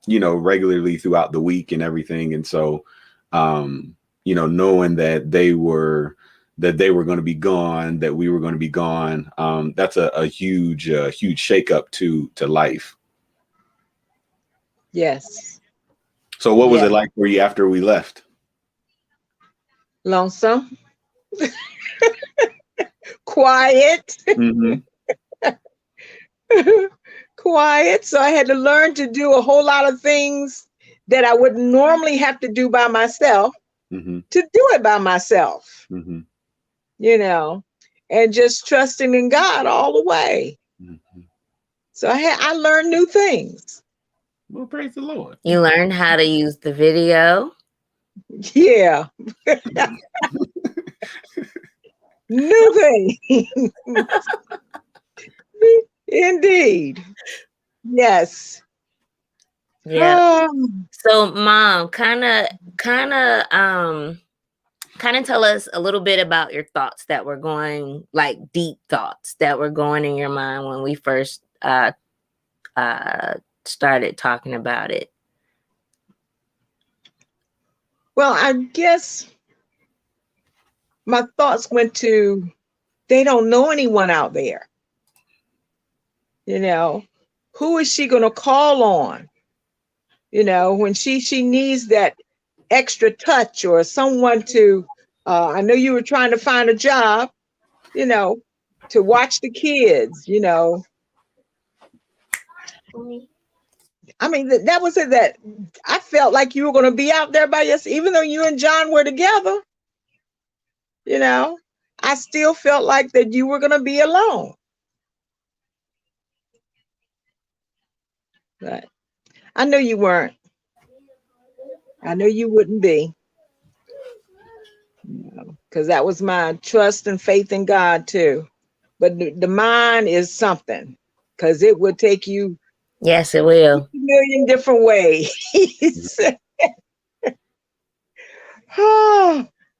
regularly throughout the week and everything. And so, knowing that they were going to be gone, that we were going to be gone, that's a huge shakeup to life. Yes. So what was it like for you after we left? Lonesome. Quiet. Mm-hmm. Quiet. So I had to learn to do a whole lot of things that I would normally have to do by myself, Mm-hmm. to do it by myself, Mm-hmm. And just trusting in God all the way. Mm-hmm. So I learned new things. Well, praise the Lord. You learned how to use the video. Yeah. New things. Indeed. Yes. Yeah. So Mom, kind of tell us a little bit about your thoughts that were going, like deep thoughts that were going in your mind when we first started talking about it. Well, I guess my thoughts went to, they don't know anyone out there. You know, who is she going to call on? You know, when she needs that extra touch or someone to, I know you were trying to find a job, you know, to watch the kids, you know. I mean, that was it, that I felt like you were going to be out there by yourself, even though you and John were together, you know, I still felt like that you were going to be alone. But I know you weren't. I know you wouldn't be. Because that was my trust and faith in God too. But the mind is something, because it would take you. Yes, it will. A million different ways.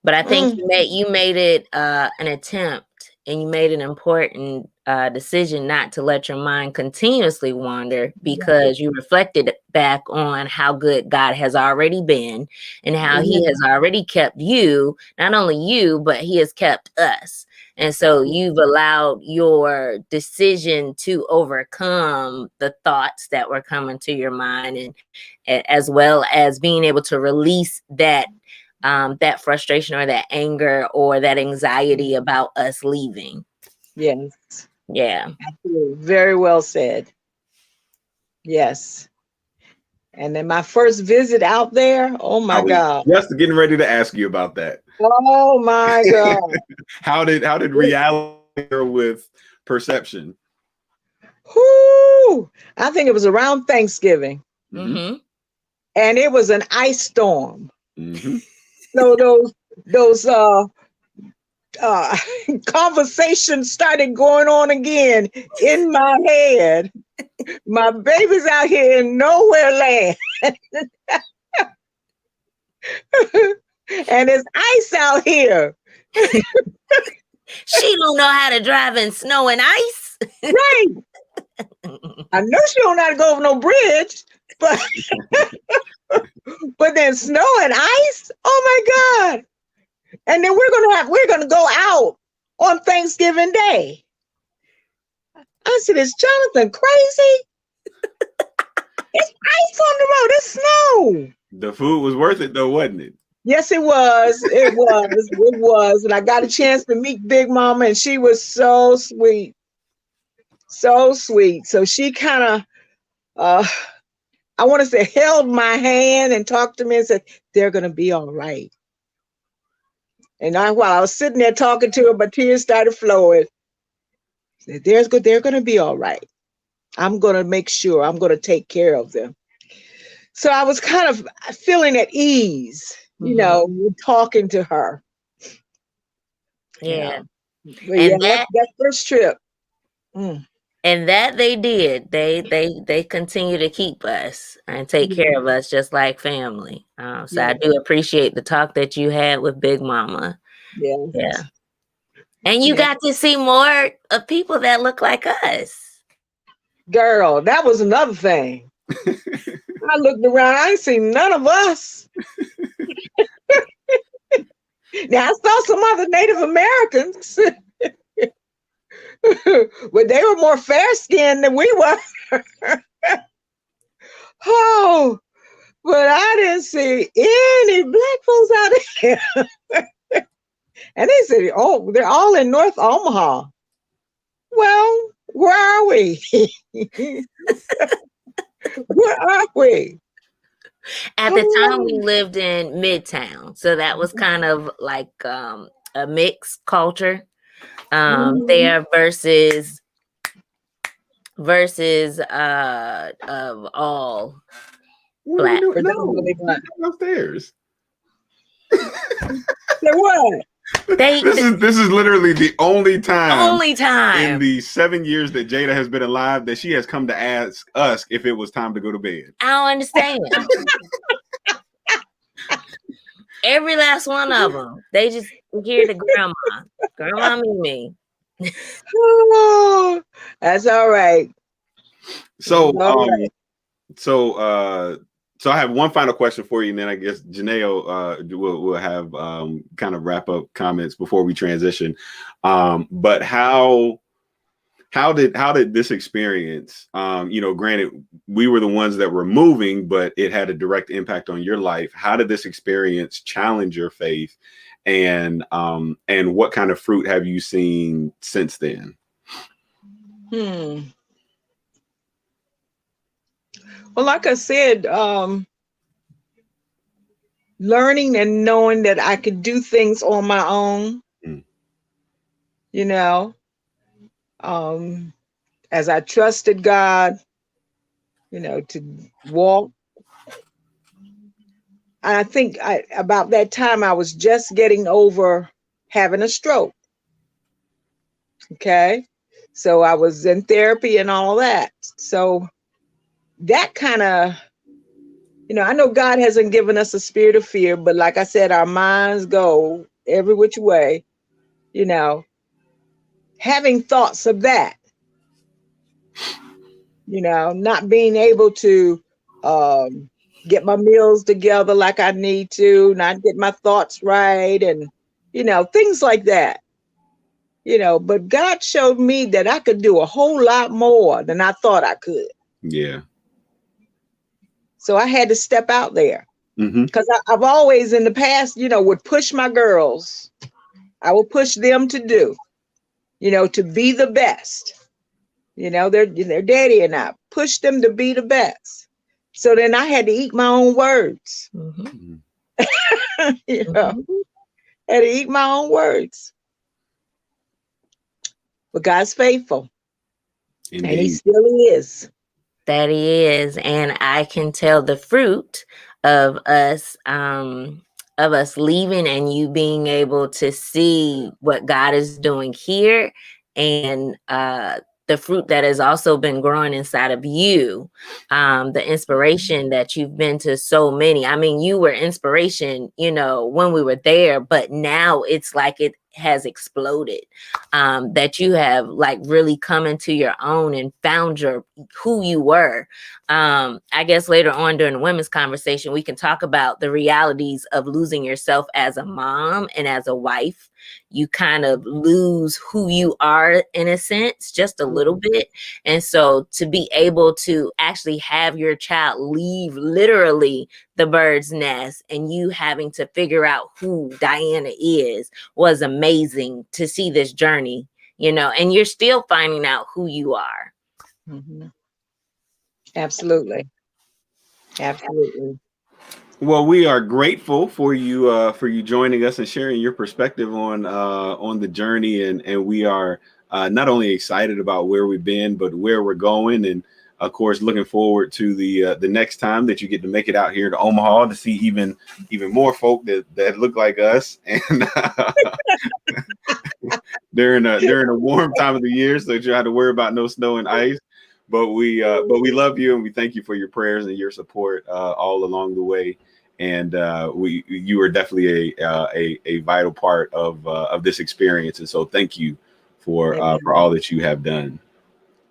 But I think you made it an attempt, and you made an important decision not to let your mind continuously wander, because you reflected back on how good God has already been and how he has already kept you, not only you, but he has kept us. And so you've allowed your decision to overcome the thoughts that were coming to your mind, and as well as being able to release that that frustration or that anger or that anxiety about us leaving. Yes. Yeah. Very well said. Yes. And then my first visit out there, oh my God. Just getting ready to ask you about that. Oh my God. How did reality with perception? Whoo! I think it was around Thanksgiving. Mm-hmm. And it was an ice storm. Mm-hmm. So those conversations started going on again in my head. My baby's out here in nowhere land. And it's ice out here. She don't know how to drive in snow and ice. Right. I know she don't know how to go over no bridge, but but then snow and ice. Oh my God. And then we're gonna go out on Thanksgiving Day. I said, is Jonathan crazy? It's ice on the road, it's snow. The food was worth it though, wasn't it? Yes, it was. It was. And I got a chance to meet Big Mama, and she was so sweet. So sweet. So she kind of, I want to say, held my hand and talked to me and said, they're going to be all right. And while I was sitting there talking to her, my tears started flowing. Said, they're going to be all right. I'm going to make sure. I'm going to take care of them. So I was kind of feeling at ease, you know, talking to her. Yeah. And that first trip. And that they did. They continue to keep us and take care of us just like family. So I do appreciate the talk that you had with Big Mama. Yeah. And you got to see more of people that look like us. Girl, that was another thing. I looked around, I ain't seen none of us. Now I saw some other Native Americans. But they were more fair-skinned than we were. Oh, but I didn't see any black folks out there. And they said, oh, they're all in North Omaha. Well, where are we? Where are we? At the time, we lived in Midtown. So that was kind of like a mixed culture there versus all black. No, upstairs. There what? This is literally the only time in time. the 7 years that Jada has been alive that she has come to ask us if it was time to go to bed. I don't understand. Every last one of them. They just hear the grandma Mimi. Oh, that's all right. So, All right. So I have one final question for you, and then I guess Jene will have kind of wrap up comments before we transition. But how did this experience? Granted, we were the ones that were moving, but it had a direct impact on your life. How did this experience challenge your faith, and what kind of fruit have you seen since then? Well, like I said, learning and knowing that I could do things on my own, as I trusted God, to walk. And I think about that time, I was just getting over having a stroke. Okay. So I was in therapy and all that. So that kind of, I know God hasn't given us a spirit of fear, but like I said, our minds go every which way, having thoughts of that, not being able to get my meals together like I need to, not get my thoughts right, and, things like that, but God showed me that I could do a whole lot more than I thought I could. Yeah. So I had to step out there, because I've always in the past, would push my girls. I would push them to do, to be the best. Their daddy and I pushed them to be the best. So then I had to eat my own words. Had to eat my own words. But God's faithful. Indeed. And he still is. That he is. And I can tell the fruit of us leaving and you being able to see what God is doing here, and the fruit that has also been growing inside of you, the inspiration that you've been to so many. I mean, you were inspiration, when we were there, but now it's like it has exploded, that you have like really come into your own and found who you were. I guess later on during the women's conversation, we can talk about the realities of losing yourself as a mom and as a wife. You kind of lose who you are in a sense, just a little bit. And so to be able to actually have your child leave literally the bird's nest and you having to figure out who Diana is was amazing to see this journey, and you're still finding out who you are. Absolutely. Absolutely. Well, we are grateful for you joining us and sharing your perspective on the journey, and we are not only excited about where we've been, but where we're going, and of course looking forward to the next time that you get to make it out here to Omaha to see even more folk that look like us, and during a warm time of the year, so you don't have to worry about no snow and ice. But we love you, and we thank you for your prayers and your support all along the way. And you are definitely a vital part of this experience. And so thank you for all that you have done.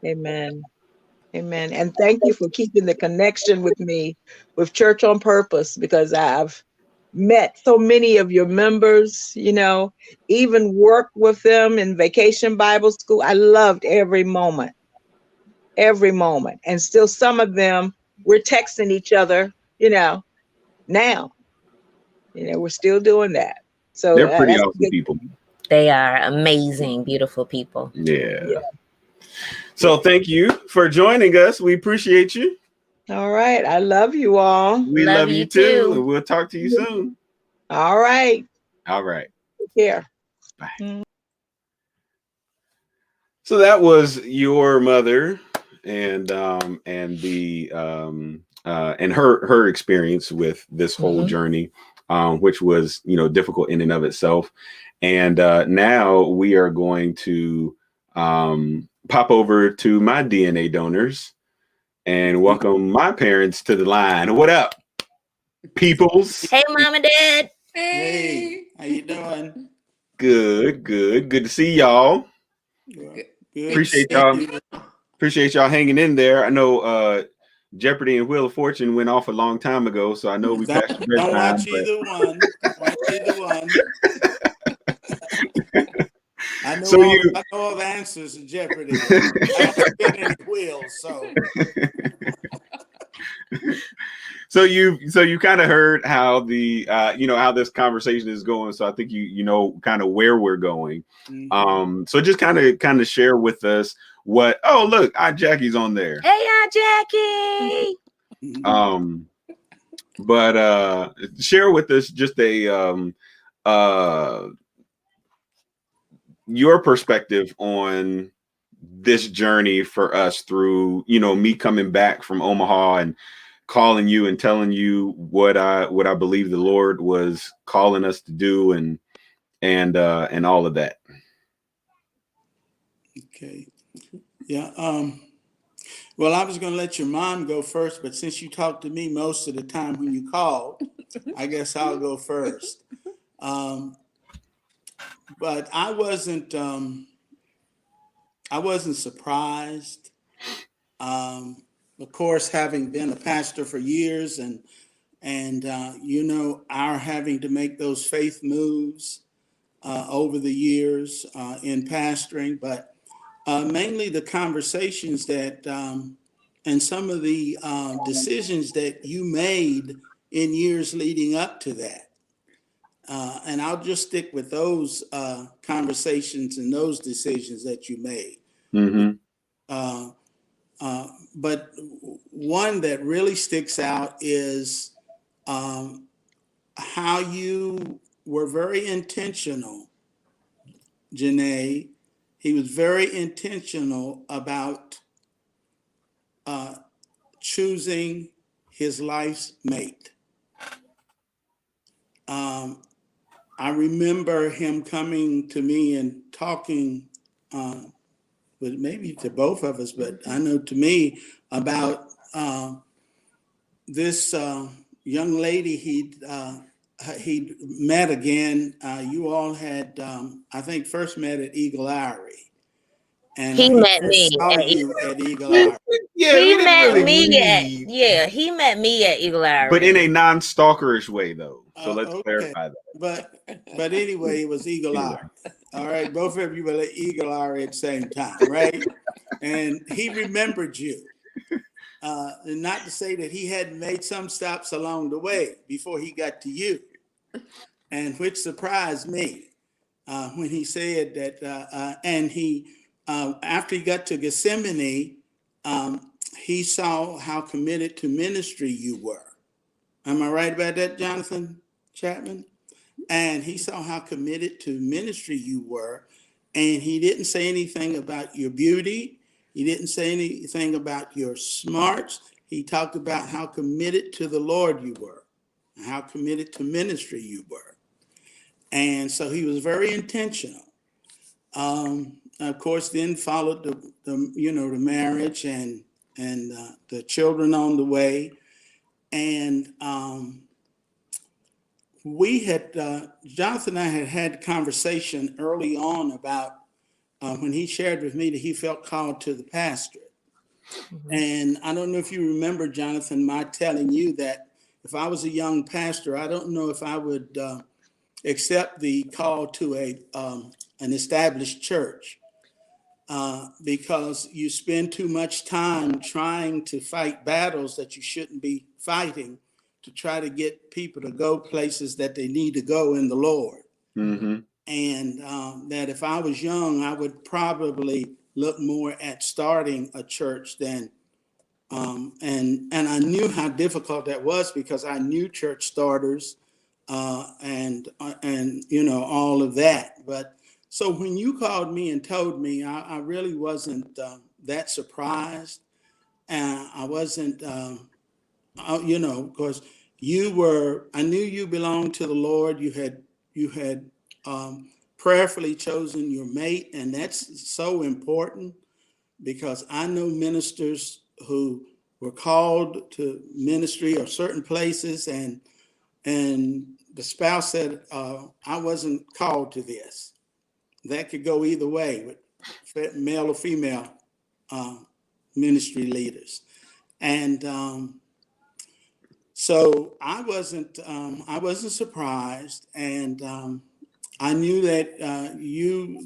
Amen. Amen. And thank you for keeping the connection with me with Church on Purpose, because I've met so many of your members, even worked with them in Vacation Bible School. I loved every moment. And still some of them, we're texting each other, now, we're still doing that. So they're pretty awesome people. They are amazing, beautiful people. Yeah. So thank you for joining us. We appreciate you. All right. I love you all. We love you too. And we'll talk to you soon. All right. Take care. Bye. So that was your mother and her experience with this whole journey, which was difficult in and of itself. And now we are going to pop over to my DNA donors and welcome my parents to the line. What up, peoples? Hey, Mom and Dad. Hey, how you doing? Good to see y'all. Good. Appreciate y'all. Appreciate y'all hanging in there. I know Jeopardy and Wheel of Fortune went off a long time ago, so I know we passed your bedtime. Don't watch either one. Watch either one. I know, So I know all the answers to Jeopardy. I haven't been any wheels, so. So you kind of heard how the how this conversation is going. So I think you know kind of where we're going. Mm-hmm. So just kind of share with us what. Oh, look, Aunt Jackie's on there. Hey, Aunt Jackie. But share with us just a your perspective on this journey for us through me coming back from Omaha and calling you and telling you what I believe the Lord was calling us to do and all of that. Okay. Yeah. Well, I was going to let your mom go first, but since you talked to me most of the time when you called, I guess I'll go first. But I wasn't surprised. Of course, having been a pastor for years and our having to make those faith moves over the years in pastoring, but mainly the conversations that and some of the decisions that you made in years leading up to that. And I'll just stick with those conversations and those decisions that you made. Mm-hmm. But one that really sticks out is how you were very intentional, Jene. He was very intentional about choosing his life's mate. I remember him coming to me and talking, but maybe to both of us, but I know to me about this young lady he'd met again. You all had, I think, first met at Eagle Eyrie. And He met me saw at you at Eagle Eyrie. Yeah, he met me at Eagle Eyrie. but in a non-stalkerish way, though. So let's Okay. clarify that. But anyway, it was Eagle Eyrie. All right, both of you were at Eagle Eyrie at the same time, right? And he remembered you. And not to say that he hadn't made some stops along the way before he got to you, and which surprised me when he said that. And he, after he got to Gethsemane, he saw how committed to ministry you were. Am I right about that, Jonathan Chapman? And he saw how committed to ministry you were. And he didn't say anything about your beauty. He didn't say anything about your smarts. He talked about how committed to the Lord you were, and how committed to ministry you were. And so he was very intentional. Of course, then followed the marriage and the children on the way. And we had, Jonathan and I had a conversation early on about when he shared with me that he felt called to the pastorate. Mm-hmm. And I don't know if you remember, Jonathan, my telling you that if I was a young pastor, I don't know if I would accept the call to an established church because you spend too much time trying to fight battles that you shouldn't be fighting to try to get people to go places that they need to go in the Lord. Mm-hmm. And that if I was young, I would probably look more at starting a church than, and I knew how difficult that was because I knew church starters and all of that. But so when you called me and told me, I really wasn't that surprised. And I wasn't, because I knew you belonged to the Lord. You had prayerfully chosen your mate, and that's so important, because I know ministers who were called to ministry or certain places, and the spouse said, I wasn't called to this. That could go either way with male or female ministry leaders. And so I wasn't surprised, and I knew that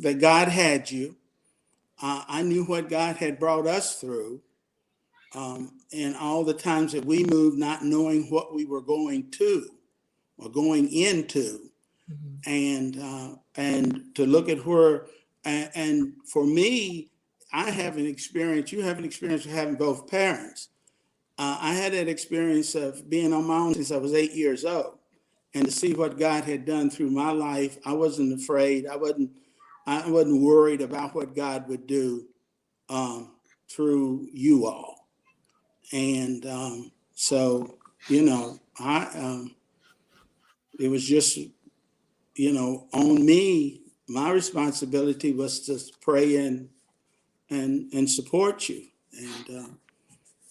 that God had you. I knew what God had brought us through, and all the times that we moved, not knowing what we were going to or going into, and to look at where, and for me, I have an experience. You have an experience of having both parents. I had that experience of being on my own since I was 8 years old, and to see what God had done through my life. I wasn't afraid. I wasn't worried about what God would do through you all. And so, it was just, on me. My responsibility was to pray and support you. And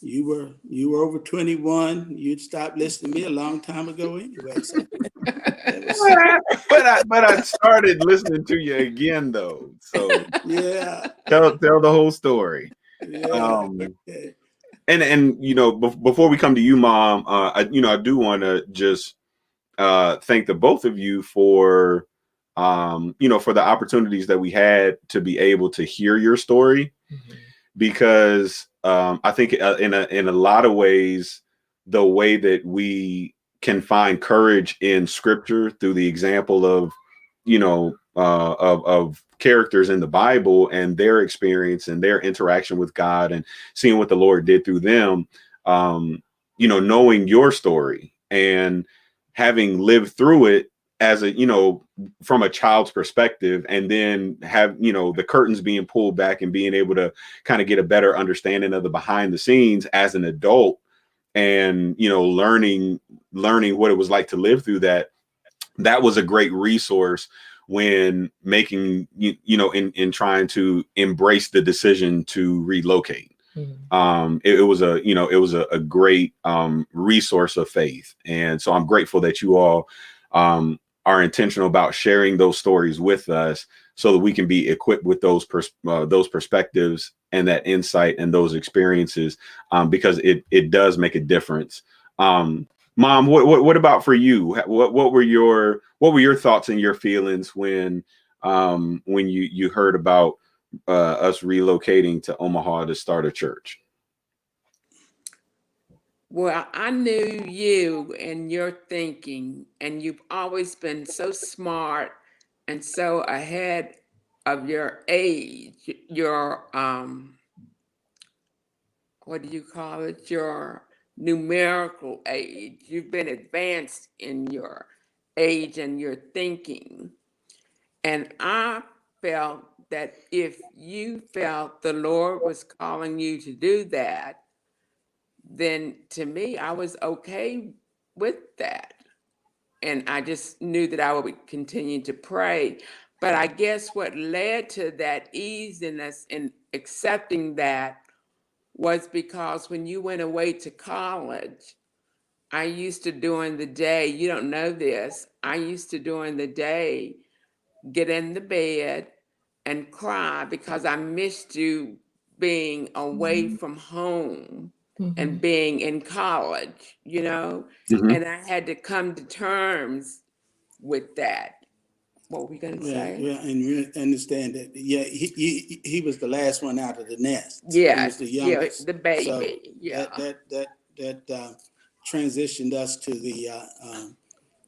you were over 21. You'd stopped listening to me a long time ago anyway. So but I started listening to you again though. So yeah, tell the whole story. Yeah. Okay. And before we come to you, Mom, I do want to just thank the both of you for for the opportunities that we had to be able to hear your story, because I think in a lot of ways, the way that we can find courage in Scripture through the example of of characters in the Bible and their experience and their interaction with God and seeing what the Lord did through them, knowing your story and having lived through it as a, from a child's perspective, and then have, the curtains being pulled back and being able to kind of get a better understanding of the behind the scenes as an adult, and, learning what it was like to live through that. That was a great resource when making, in trying to embrace the decision to relocate. It was a great resource of faith. And so I'm grateful that you all are intentional about sharing those stories with us, so that we can be equipped with those perspectives and that insight and those experiences, because it does make a difference. Mom, what about for you? What were your thoughts and your feelings when you heard about us relocating to Omaha to start a church? Well, I knew you and your thinking, and you've always been so smart and so ahead of your age, your what do you call it? Your numerical age. You've been advanced in your age and your thinking. And I felt that if you felt the Lord was calling you to do that, then to me, I was okay with that. And I just knew that I would continue to pray. But I guess what led to that easiness in accepting that was because when you went away to college, I used to during the day, you don't know this, I used to during the day get in the bed and cry because I missed you being away from home and being in college, and I had to come to terms with that. What were we going to say? Yeah, and you understand that. Yeah, he was the last one out of the nest. Yeah, he was the youngest, the baby. So yeah, that transitioned us to the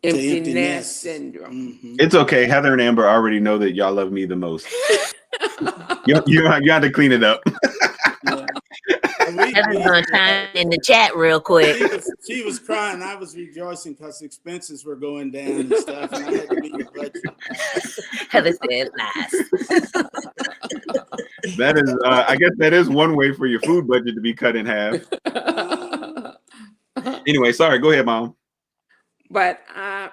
empty nest syndrome. It's okay. Heather and Amber already know that y'all love me the most. you have to clean it up. Heather's gonna chime in the chat real quick. She was crying. I was rejoicing because expenses were going down and stuff, and I had to meet your budget. Heather said nice. That is, I guess that is one way for your food budget to be cut in half. Anyway, sorry. Go ahead, Mom. But I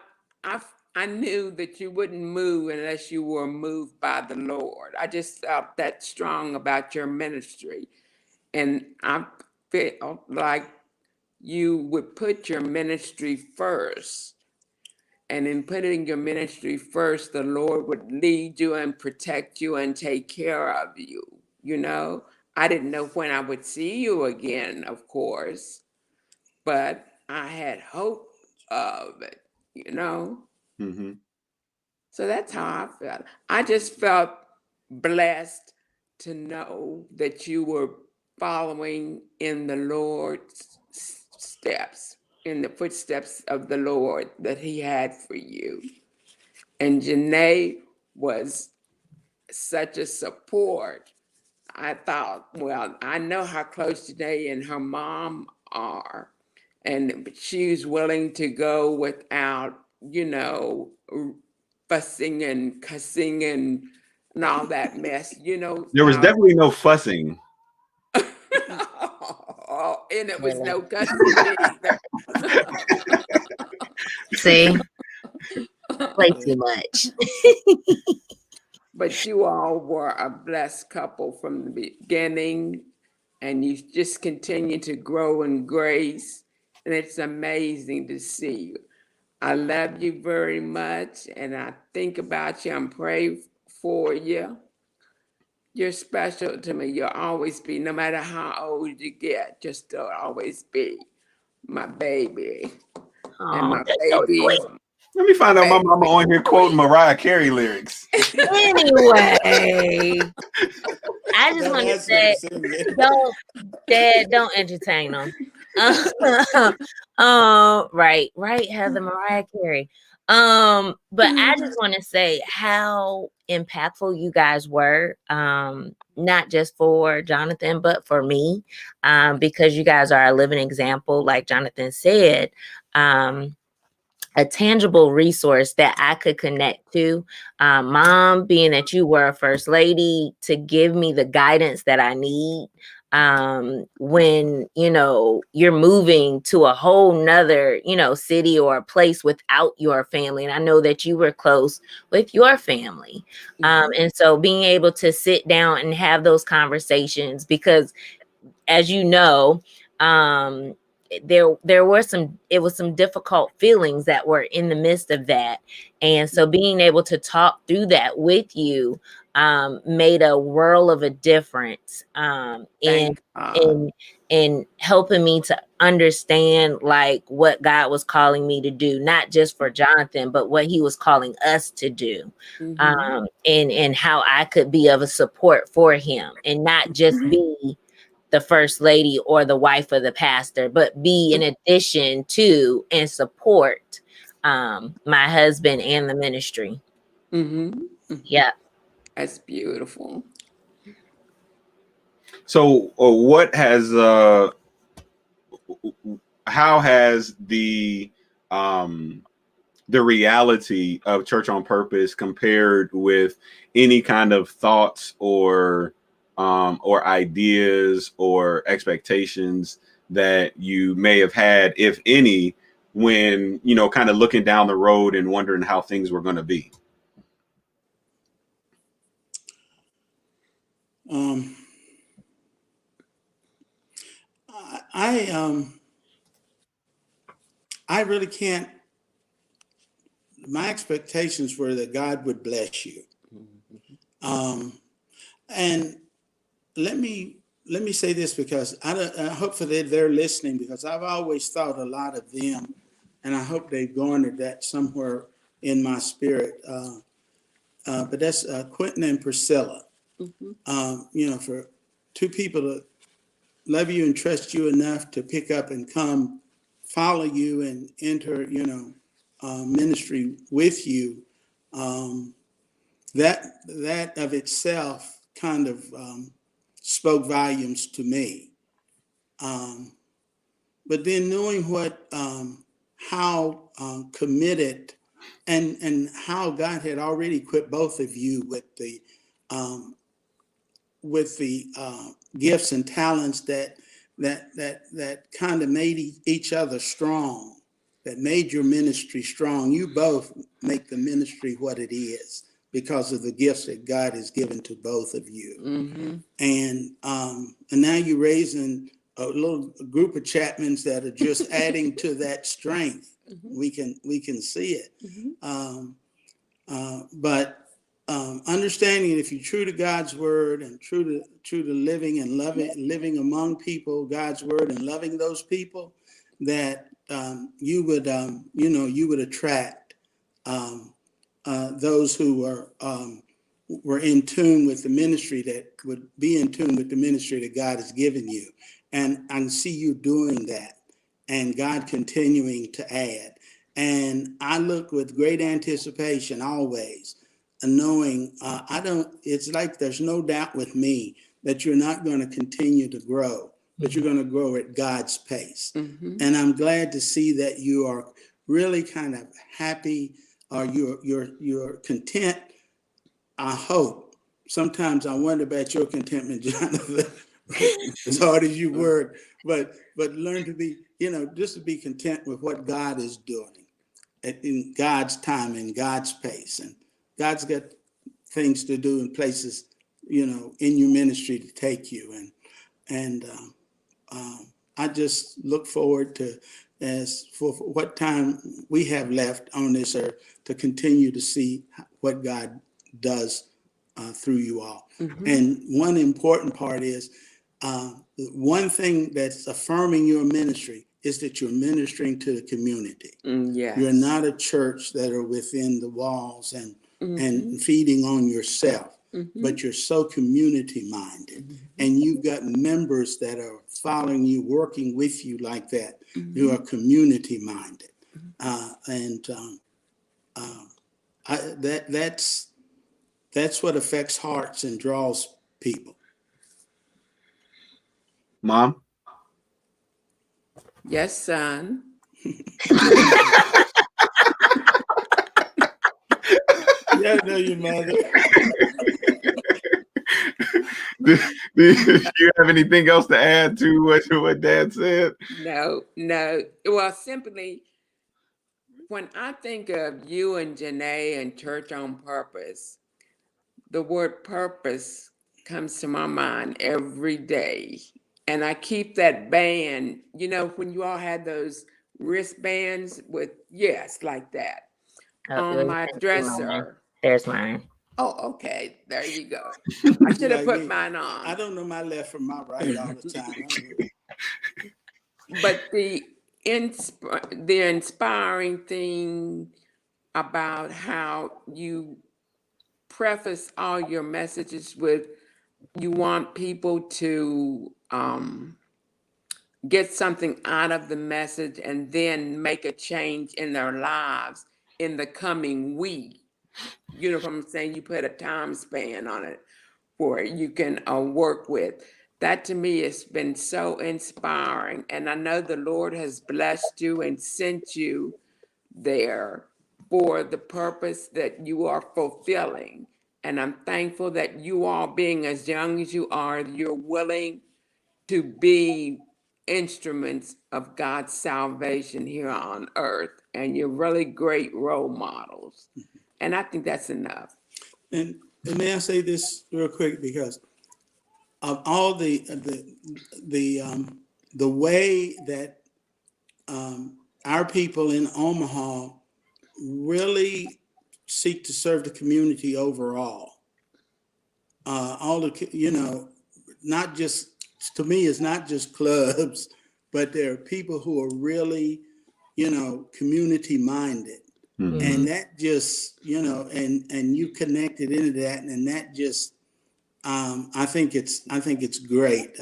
I knew that you wouldn't move unless you were moved by the Lord. I just felt that strong about your ministry. And I felt like you would put your ministry first. And in putting your ministry first, the Lord would lead you and protect you and take care of you. You know, I didn't know when I would see you again, of course, but I had hope of it, you know. Mm-hmm. So that's how I felt. I just felt blessed to know that you were following in the Lord's steps, in the footsteps of the Lord that He had for you. And Jene was such a support. I thought, well, I know how close Jene and her mom are, and she's willing to go without, you know, fussing and cussing and all that mess, you know. There was definitely no fussing. Oh, and it was no cussing either. See, way too much. But you all were a blessed couple from the beginning, and you just continue to grow in grace, and it's amazing to see you. I love you very much, and I think about you and pray for you. You're special to me. You'll always be, no matter how old you get, you'll still always be my baby. And my baby is. Let me find out my mama on here quoting Mariah Carey lyrics. Anyway, I just want to say, don't entertain them. Right, Heather, Mariah Carey. But I just want to say how impactful you guys were, not just for Jonathan, but for me, because you guys are a living example, like Jonathan said. A tangible resource that I could connect to. Mom, being that you were a first lady, to give me the guidance that I need when, you know, you're moving to a whole nother, you know, city or a place without your family. And I know that you were close with your family. And so being able to sit down and have those conversations, because as you know, there were some difficult feelings that were in the midst of that. And so being able to talk through that with you made a world of a difference in helping me to understand like what God was calling me to do, not just for Jonathan, but what He was calling us to do. And how I could be of a support for him, and not just be the first lady or the wife of the pastor, but be in addition to and support my husband and the ministry. Yeah. That's beautiful. So what has how has the reality of Church on Purpose compared with any kind of thoughts or ideas or expectations that you may have had, if any, when, you know, kind of looking down the road and wondering how things were going to be? I really can't. My expectations were that God would bless you. And let me say this, because hopefully they're listening, because I've always thought a lot of them, and I hope they've garnered that somewhere in my spirit. But that's Quentin and Priscilla. You know, for two people to love you and trust you enough to pick up and come follow you and enter, you know, ministry with you, that of itself kind of spoke volumes to me. But then knowing how committed and how God had already equipped both of you with the gifts and talents that kind of made each other strong, that made your ministry strong. You both, make the ministry what it is because of the gifts that God has given to both of you. Mm-hmm. And now you're raising a little group of Chapmans that are just adding to that strength. Mm-hmm. We can see it. Mm-hmm. But understanding if you're true to God's word and true to living and living among people, God's word, and loving those people, that you would attract those who were in tune with the ministry, that would be in tune with the ministry that God has given you. And I see you doing that, and God continuing to add. And I look with great anticipation always, knowing it's like there's no doubt with me that you're not going to continue to grow, but you're going to grow at God's pace. Mm-hmm. And I'm glad to see that you are really kind of happy, or you're content. I hope. Sometimes I wonder about your contentment, Jonathan, as hard as you work, but learn to be, just to be content with what God is doing in God's time, in God's pace. And God's got things to do in places, in your ministry to take you. And I just look forward to, as for what time we have left on this earth, to continue to see what God does through you all. Mm-hmm. And one important part is, one thing that's affirming your ministry is that you're ministering to the community. Yes. You're not a church that are within the walls and Mm-hmm. feeding on yourself, Mm-hmm. but you're so community minded. Mm-hmm. And you've got members that are following you, working with you like that, Mm-hmm. who are community minded. That's what affects hearts and draws people. Mom? Yes, son. Yeah, I know your mother. Do you have anything else to add to what Dad said? No. Well, simply, when I think of you and Jene and Church on Purpose, the word purpose comes to my mind every day. And I keep that band, when you all had those wristbands with, yes, like that, on my dresser. There's mine. Oh, okay. There you go. I should have put mine on. I don't know my left from my right all the time. But the inspiring thing about how you preface all your messages with, you want people to get something out of the message and then make a change in their lives in the coming week. You know what I'm saying? You put a time span on it where you can work with. That to me has been so inspiring. And I know the Lord has blessed you and sent you there for the purpose that you are fulfilling. And I'm thankful that you all, being as young as you are, you're willing to be instruments of God's salvation here on earth. And you're really great role models. And I think that's enough. And may I say this real quick, because of all the way that our people in Omaha really seek to serve the community overall. Not just, to me, it's not just clubs, but there are people who are really, community minded. Mm-hmm. And that just, and you connected into that, and that just, I think it's great.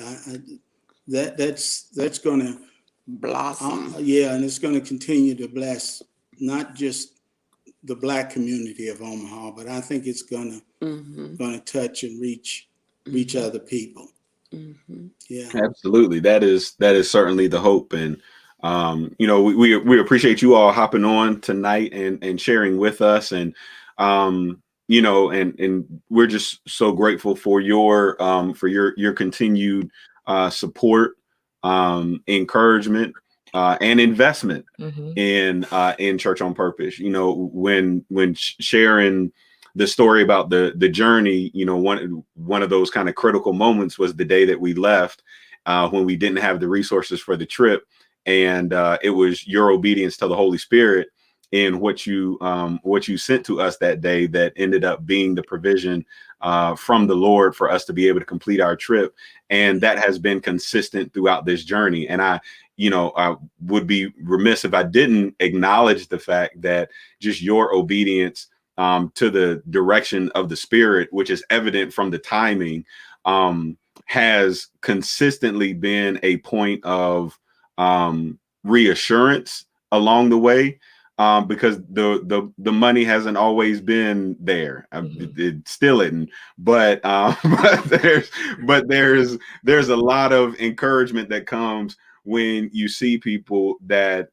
That's going to blossom. And it's going to continue to bless not just the Black community of Omaha, but I think it's going to touch and reach other people. Mm-hmm. Yeah, absolutely. That is certainly the hope. And we appreciate you all hopping on tonight and sharing with us, and and we're just so grateful for your continued support, encouragement, and investment Mhm. in Church on Purpose. You know, when sharing the story about the journey, you know, one of those kind of critical moments was the day that we left, when we didn't have the resources for the trip, and it was your obedience to the Holy Spirit in what you sent to us that day that ended up being the provision from the Lord for us to be able to complete our trip. And that has been consistent throughout this journey. And I would be remiss if I didn't acknowledge the fact that just your obedience to the direction of the Spirit, which is evident from the timing, has consistently been a point of reassurance along the way. Because the money hasn't always been there. It still isn't, but but there's a lot of encouragement that comes when you see people that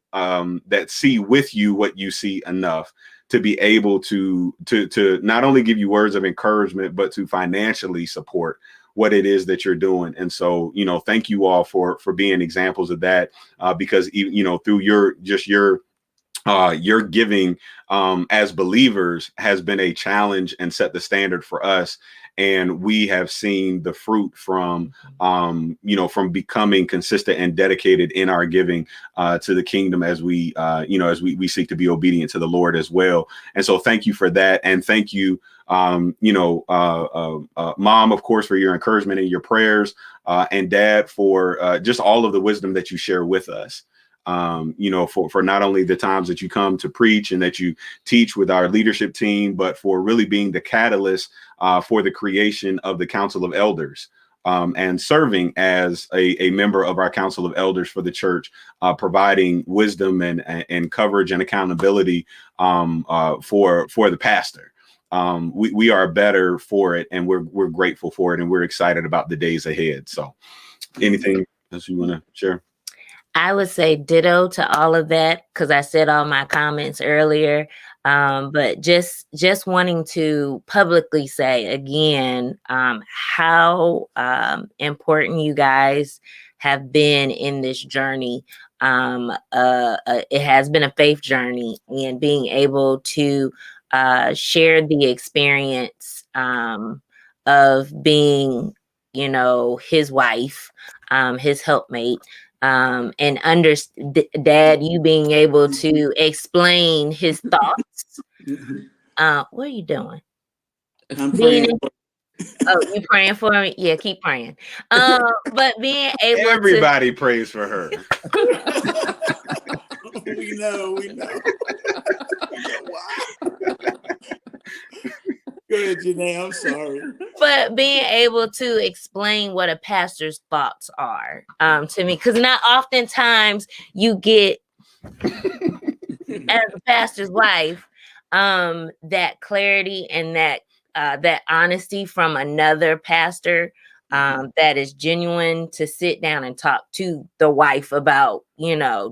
see with you what you see enough to be able to not only give you words of encouragement, but to financially support what it is that you're doing. And so, you know, thank you all for being examples of that, because, you know, through your giving as believers has been a challenge and set the standard for us. And we have seen the fruit from, from becoming consistent and dedicated in our giving to the kingdom as we seek to be obedient to the Lord as well. And so thank you for that. And thank you, Mom, of course, for your encouragement and your prayers, and Dad for just all of the wisdom that you share with us. For not only the times that you come to preach and that you teach with our leadership team, but for really being the catalyst for the creation of the Council of Elders, and serving as a member of our Council of Elders for the church, providing wisdom and coverage and accountability for the pastor. We are better for it, and we're grateful for it, and we're excited about the days ahead. So anything else you want to share? I would say ditto to all of that, because I said all my comments earlier. But just wanting to publicly say again how important you guys have been in this journey. It has been a faith journey, and being able to share the experience of being, his wife, his helpmate. And Dad, you being able to explain his thoughts. What are you doing? I'm praying. Oh, you praying for me? Yeah, keep praying. But being able everybody prays for her. we know. Go ahead, Jene. I'm sorry. But being able to explain what a pastor's thoughts are to me, because not oftentimes you get, as a pastor's wife, that clarity and that honesty from another pastor, that is genuine, to sit down and talk to the wife about,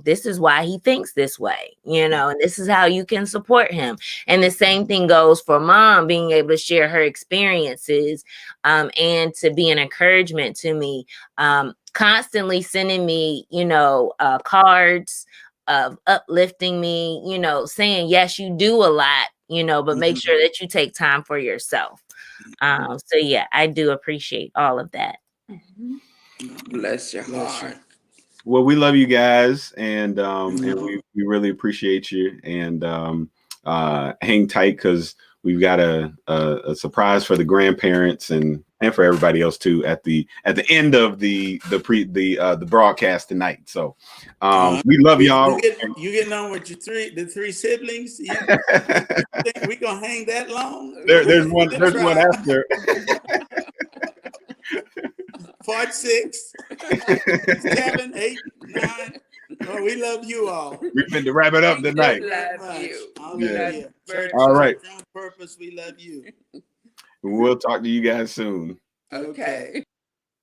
this is why he thinks this way, and this is how you can support him. And the same thing goes for Mom, being able to share her experiences, and to be an encouragement to me, constantly sending me, cards of uplifting me, saying, yes, you do a lot, but make sure that you take time for yourself. So yeah, I do appreciate all of that. Bless your heart. Well, we love you guys, and we really appreciate you, and hang tight, because we've got a surprise for the grandparents and for everybody else too at the end of the broadcast tonight. So we love y'all. You getting on with the three siblings? You think we gonna hang that long? There's one after. Part 6, 7, 8, 9. Oh, we love you all. We've been to wrap it up tonight. Hallelujah. Church, all right. On Purpose, we love you. We'll talk to you guys soon. Okay.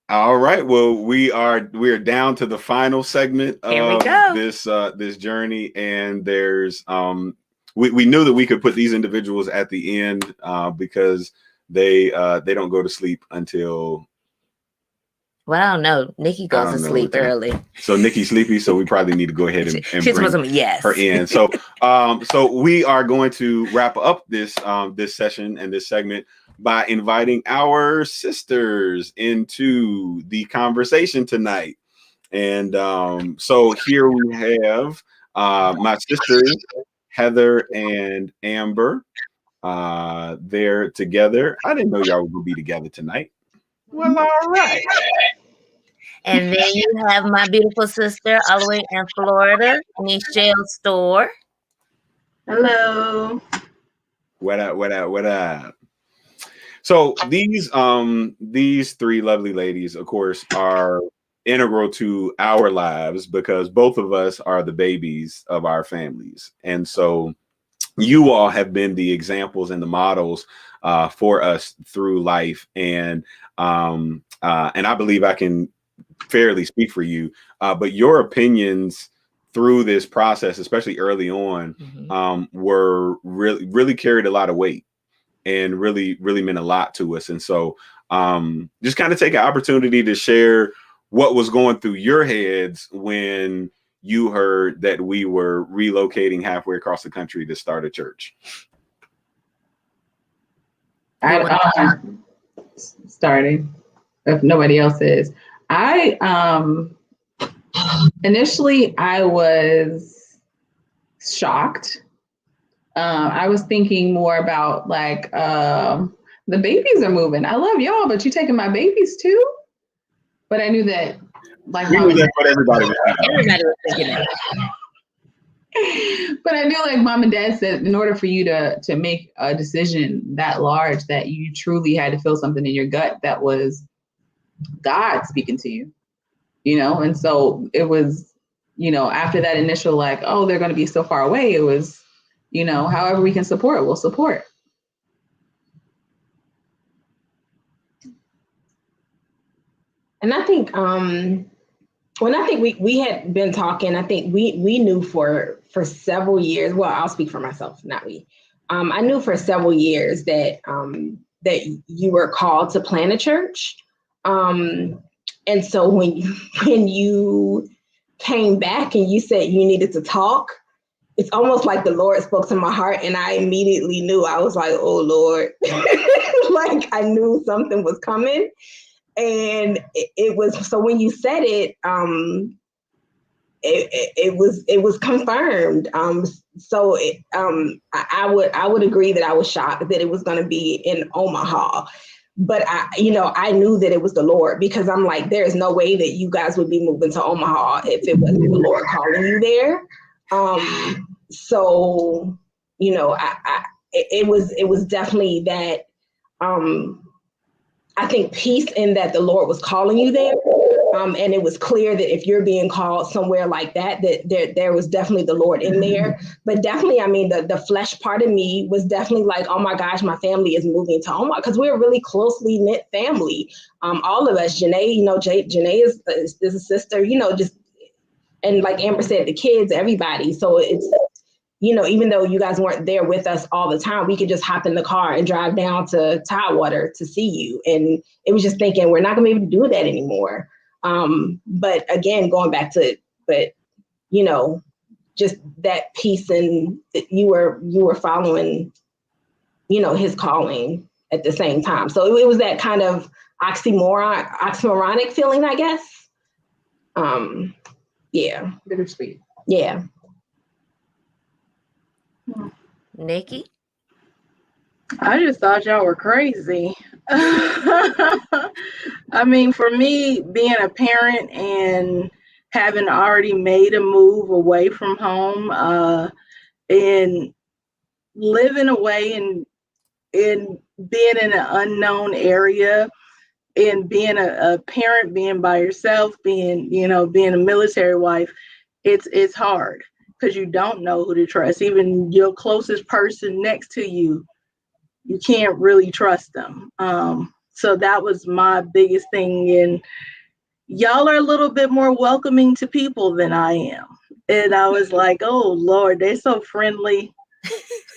All right. Well, we are down to the final segment of this journey, and there's we knew that we could put these individuals at the end because they don't go to sleep until Well, I don't know. Nikki I goes to don't know sleep what time. early. So Nikki's sleepy, so we probably need to go ahead and She's bring supposed to yes. her in. So so we are going to wrap up this this session and this segment by inviting our sisters into the conversation tonight. And so here we have my sisters, Heather and Amber. They're together. I didn't know y'all would be together tonight. Well, all right. And then you have my beautiful sister all the way in Florida, Michelle Store. Hello. What up, what up, what up? So these three lovely ladies, of course, are integral to our lives because both of us are the babies of our families. And so you all have been the examples and the models for us through life. And I believe I can fairly speak for you, but your opinions through this process, especially early on, were really carried a lot of weight and really meant a lot to us. And so just kind of take an opportunity to share what was going through your heads when you heard that we were relocating halfway across the country to start a church. Starting, if nobody else is. Initially I was shocked. I was thinking more about like the babies are moving. I love y'all, but you taking my babies too? But I knew that like we knew that's what everybody was thinking. But I knew like mom and dad said in order for you to make a decision that large that you truly had to feel something in your gut that was God speaking to you, you know? And so it was, you know, after that initial like, oh, they're going to be so far away, it was, you know, however we can support, we'll support. And I think I think we had been talking, I think we knew for several years. Well, I'll speak for myself, not we. I knew for several years that that you were called to plant a church. And so when you came back and you said you needed to talk, it's almost like the Lord spoke to my heart and I immediately knew. I was like, oh Lord, like I knew something was coming. And it was, so when you said it, it was confirmed. So I would agree that I was shocked that it was going to be in Omaha, but I knew that it was the Lord, because I'm like, there is no way that you guys would be moving to Omaha if it wasn't the Lord calling you there. So, it was definitely that, I think peace in that the Lord was calling you there. And it was clear that if you're being called somewhere like that, there was definitely the Lord in there. But definitely, I mean, the flesh part of me was definitely like, oh my gosh, my family is moving to Omaha, because we're a really closely knit family. All of us, Jene, Jene is a sister, just, and like Amber said, the kids, everybody. So it's, even though you guys weren't there with us all the time, we could just hop in the car and drive down to Tidewater to see you. And it was just thinking, we're not gonna be able to do that anymore. But again, going back to, just that piece, and that you were following, his calling at the same time. So it was that kind of oxymoronic feeling, I guess. Yeah. Bittersweet. Yeah. Nikki? I just thought y'all were crazy. I mean, for me, being a parent and having already made a move away from home, and living away and being in an unknown area, and being a parent, being by yourself, being a military wife, it's hard because you don't know who to trust. Even your closest person next to you, you can't really trust them. So that was my biggest thing. And y'all are a little bit more welcoming to people than I am. And I was like, oh Lord, they're so friendly.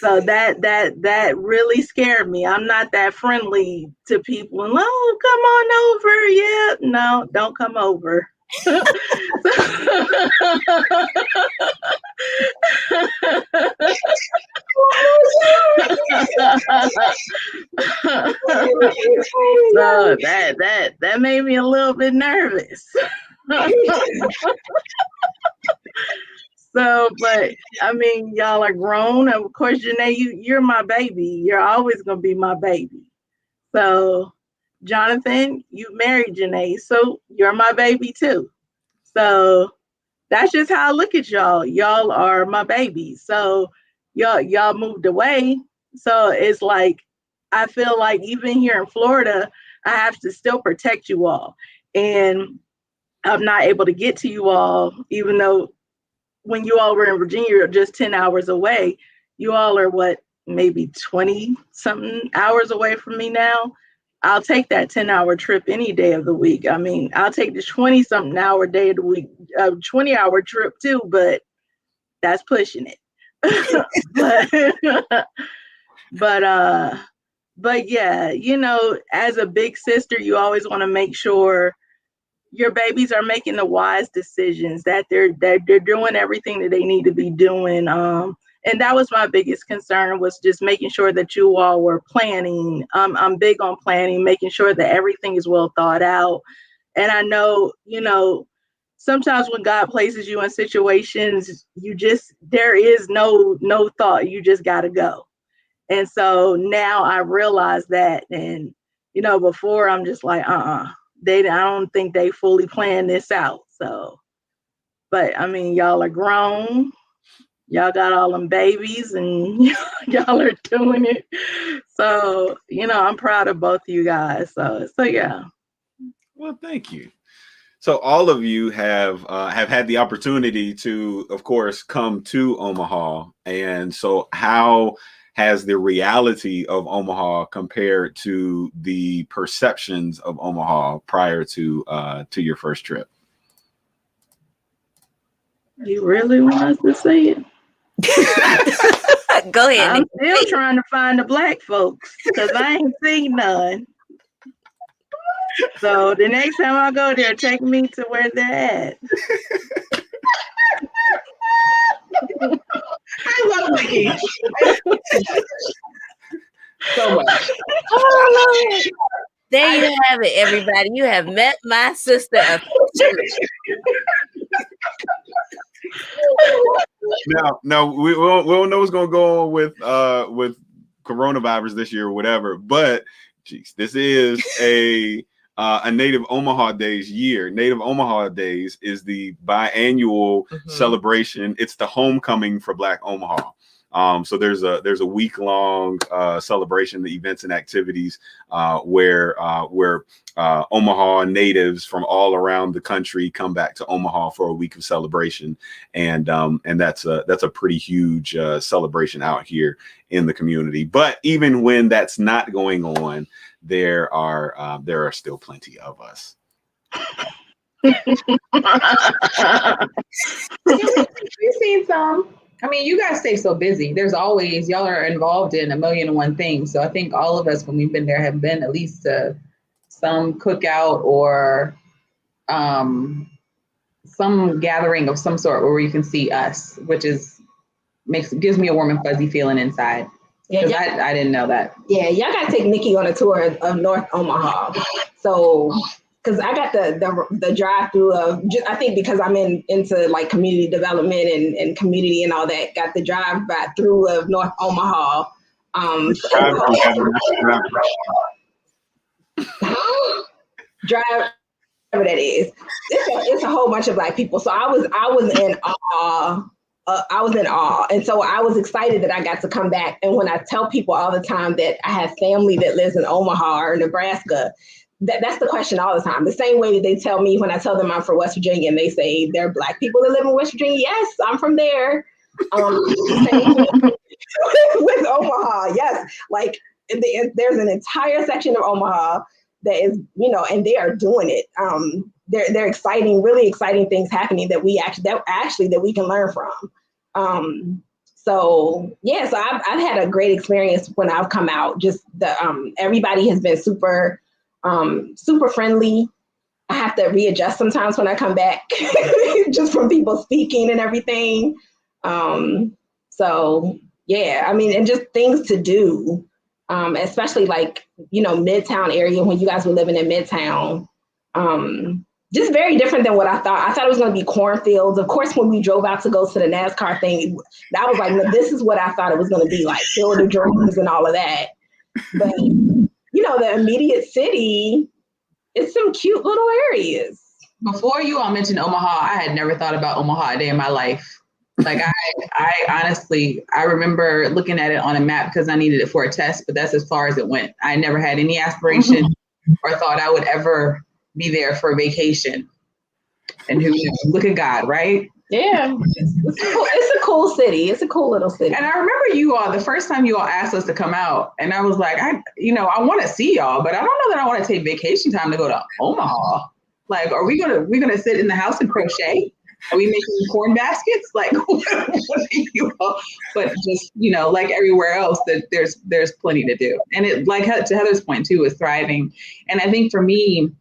So that really scared me. I'm not that friendly to people. And, oh, come on over. Yeah, no, don't come over. So that made me a little bit nervous. So, but I mean, y'all are grown. Of course, Jene, you're my baby. You're always gonna be my baby. So, Jonathan, you married Jene, so you're my baby too. So that's just how I look at y'all. Y'all are my baby. So y'all moved away. So it's like I feel like even here in Florida, I have to still protect you all. And I'm not able to get to you all, even though when you all were in Virginia, you're just 10 hours away. You all are what, maybe 20 something hours away from me now. I'll take that 10-hour trip any day of the week. I mean, I'll take the 20 something hour day of the week, 20-hour trip too, but that's pushing it. but yeah, you know, as a big sister, you always want to make sure your babies are making the wise decisions, that they're doing everything that they need to be doing. And that was my biggest concern, was just making sure that you all were planning. I'm big on planning, making sure that everything is well thought out. And I know, you know, sometimes when God places you in situations, there is no thought. You just got to go. And so now I realize that. And, you know, before I'm just like, I don't think they fully planned this out. So, but I mean, y'all are grown. Y'all got all them babies and y'all are doing it. So, you know, I'm proud of both of you guys. So yeah. Well, thank you. So all of you have had the opportunity to, of course, come to Omaha. And so how has the reality of Omaha compared to the perceptions of Omaha prior to your first trip? You really want us to say it? Go ahead. I'm still trying to find the Black folks because I ain't seen none. So the next time I go there, take me to where they're at. I love Nikki. So much. Oh, Lord. There you have it, everybody. You have met my sister officially. Now we don't know what's going to go on with coronavirus this year or whatever, but geez, this is a Native Omaha Days year. Native Omaha Days is the biannual celebration. It's the homecoming for Black Omaha. So there's a week-long celebration, the events and activities where Omaha natives from all around the country come back to Omaha for a week of celebration, and that's a pretty huge celebration out here in the community. But even when that's not going on, there are still plenty of us. We've seen some. I mean, you guys stay so busy. There's always, y'all are involved in 1,000,001 things. So I think all of us, when we've been there, have been at least to some cookout or some gathering of some sort where you can see us, which gives me a warm and fuzzy feeling inside. Yeah, I didn't know that. Yeah, y'all gotta take Nikki on a tour of North Omaha. So, because I got the drive through of, I think because I'm into like community development and community and all that, got the drive by through of North Omaha. Drive, whatever that is. It's a whole bunch of Black people. So I was in awe. I was in awe. And so I was excited that I got to come back. And when I tell people all the time that I have family that lives in Omaha or Nebraska, that's the question all the time. The same way that they tell me when I tell them I'm from West Virginia and they say there are Black people that live in West Virginia. Yes, I'm from there. With Omaha, yes. Like there's an entire section of Omaha that is, you know, and they are doing it. They're exciting, really exciting things happening that we can learn from. So yeah, so I've had a great experience when I've come out. Just the everybody has been super friendly. I have to readjust sometimes when I come back, just from people speaking and everything. So yeah, I mean, and just things to do, especially like, Midtown area when you guys were living in Midtown. Just very different than what I thought. I thought it was going to be cornfields. Of course, when we drove out to go to the NASCAR thing, that was like, no, this is what I thought it was going to be like, field drones and all of that. But, the immediate city, it's some cute little areas. Before you all mentioned Omaha, I had never thought about Omaha a day in my life. Like I honestly, I remember looking at it on a map because I needed it for a test, but that's as far as it went. I never had any aspiration or thought I would ever be there for a vacation. And who knows? Look at God, right? Yeah, it's a cool city. It's a cool little city. And I remember you all, the first time you all asked us to come out, and I was like, I want to see y'all, but I don't know that I want to take vacation time to go to Omaha. Like, are we gonna sit in the house and crochet? Are we making corn baskets? Like, what are you all? But just, like everywhere else, that there's plenty to do. And it, like to Heather's point too, is thriving. And I think for me,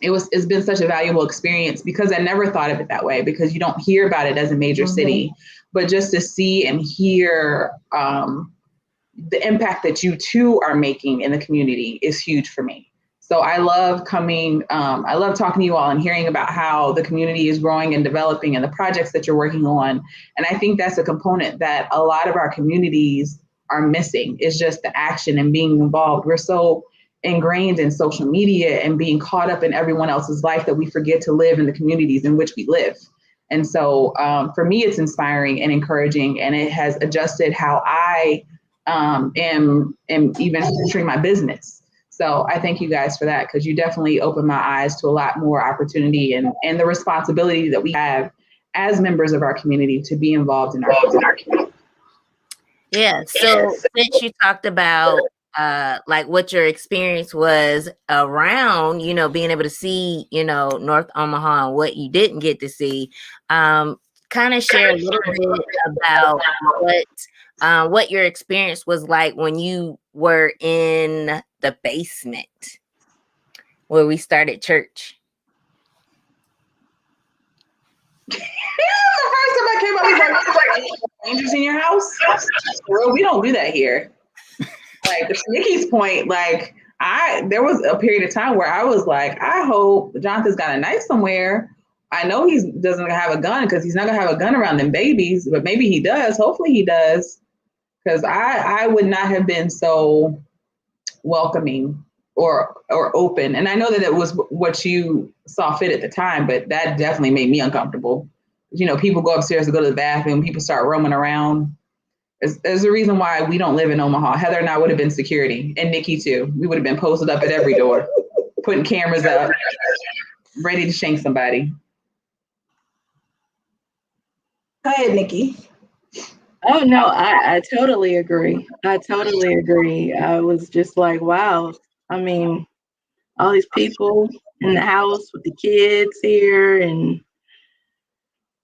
it's been such a valuable experience because I never thought of it that way, because you don't hear about it as a major city, but just to see and hear the impact that you too are making in the community is huge for me. So I love I love talking to you all and hearing about how the community is growing and developing and the projects that you're working on. And I think that's a component that a lot of our communities are missing, is just the action and being involved. We're so ingrained in social media and being caught up in everyone else's life that we forget to live in the communities in which we live. And so for me, it's inspiring and encouraging, and it has adjusted how I am even structuring my business. So I thank you guys for that, because you definitely opened my eyes to a lot more opportunity and the responsibility that we have as members of our community to be involved in our community. Yeah. So since you talked about like what your experience was around, being able to see, North Omaha and what you didn't get to see, kind of share a little bit about what your experience was like when you were in the basement where we started church. The first time I came up, was like, strangers in your house? Well, we don't do that here. Like, to Nikki's point, like, there was a period of time where I was like, I hope Jonathan's got a knife somewhere. I know he doesn't have a gun, because he's not gonna have a gun around them babies, but maybe he does. Hopefully he does, because I would not have been so welcoming or open. And I know that it was what you saw fit at the time, but that definitely made me uncomfortable. People go upstairs to go to the bathroom, people start roaming around. There's a reason why we don't live in Omaha. Heather and I would have been security, and Nikki too. We would have been posted up at every door, putting cameras up, ready to shank somebody. Go ahead, Nikki. Oh no, I totally agree. I was just like, wow. I mean, all these people in the house with the kids here, and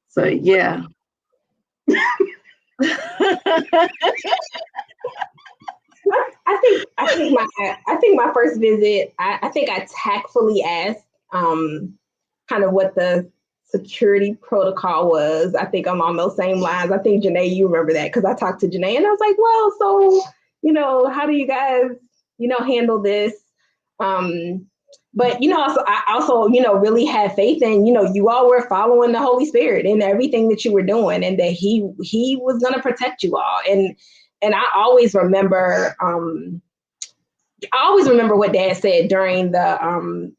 so yeah. I think my first visit, I think I tactfully asked kind of what the security protocol was. I think I'm on those same lines. I think Jene, you remember that, because I talked to Jene and I was like, well, so how do you guys handle this? But I also really had faith in you all were following the Holy Spirit in everything that you were doing, and that he was going to protect you all. And I always remember what Dad said during the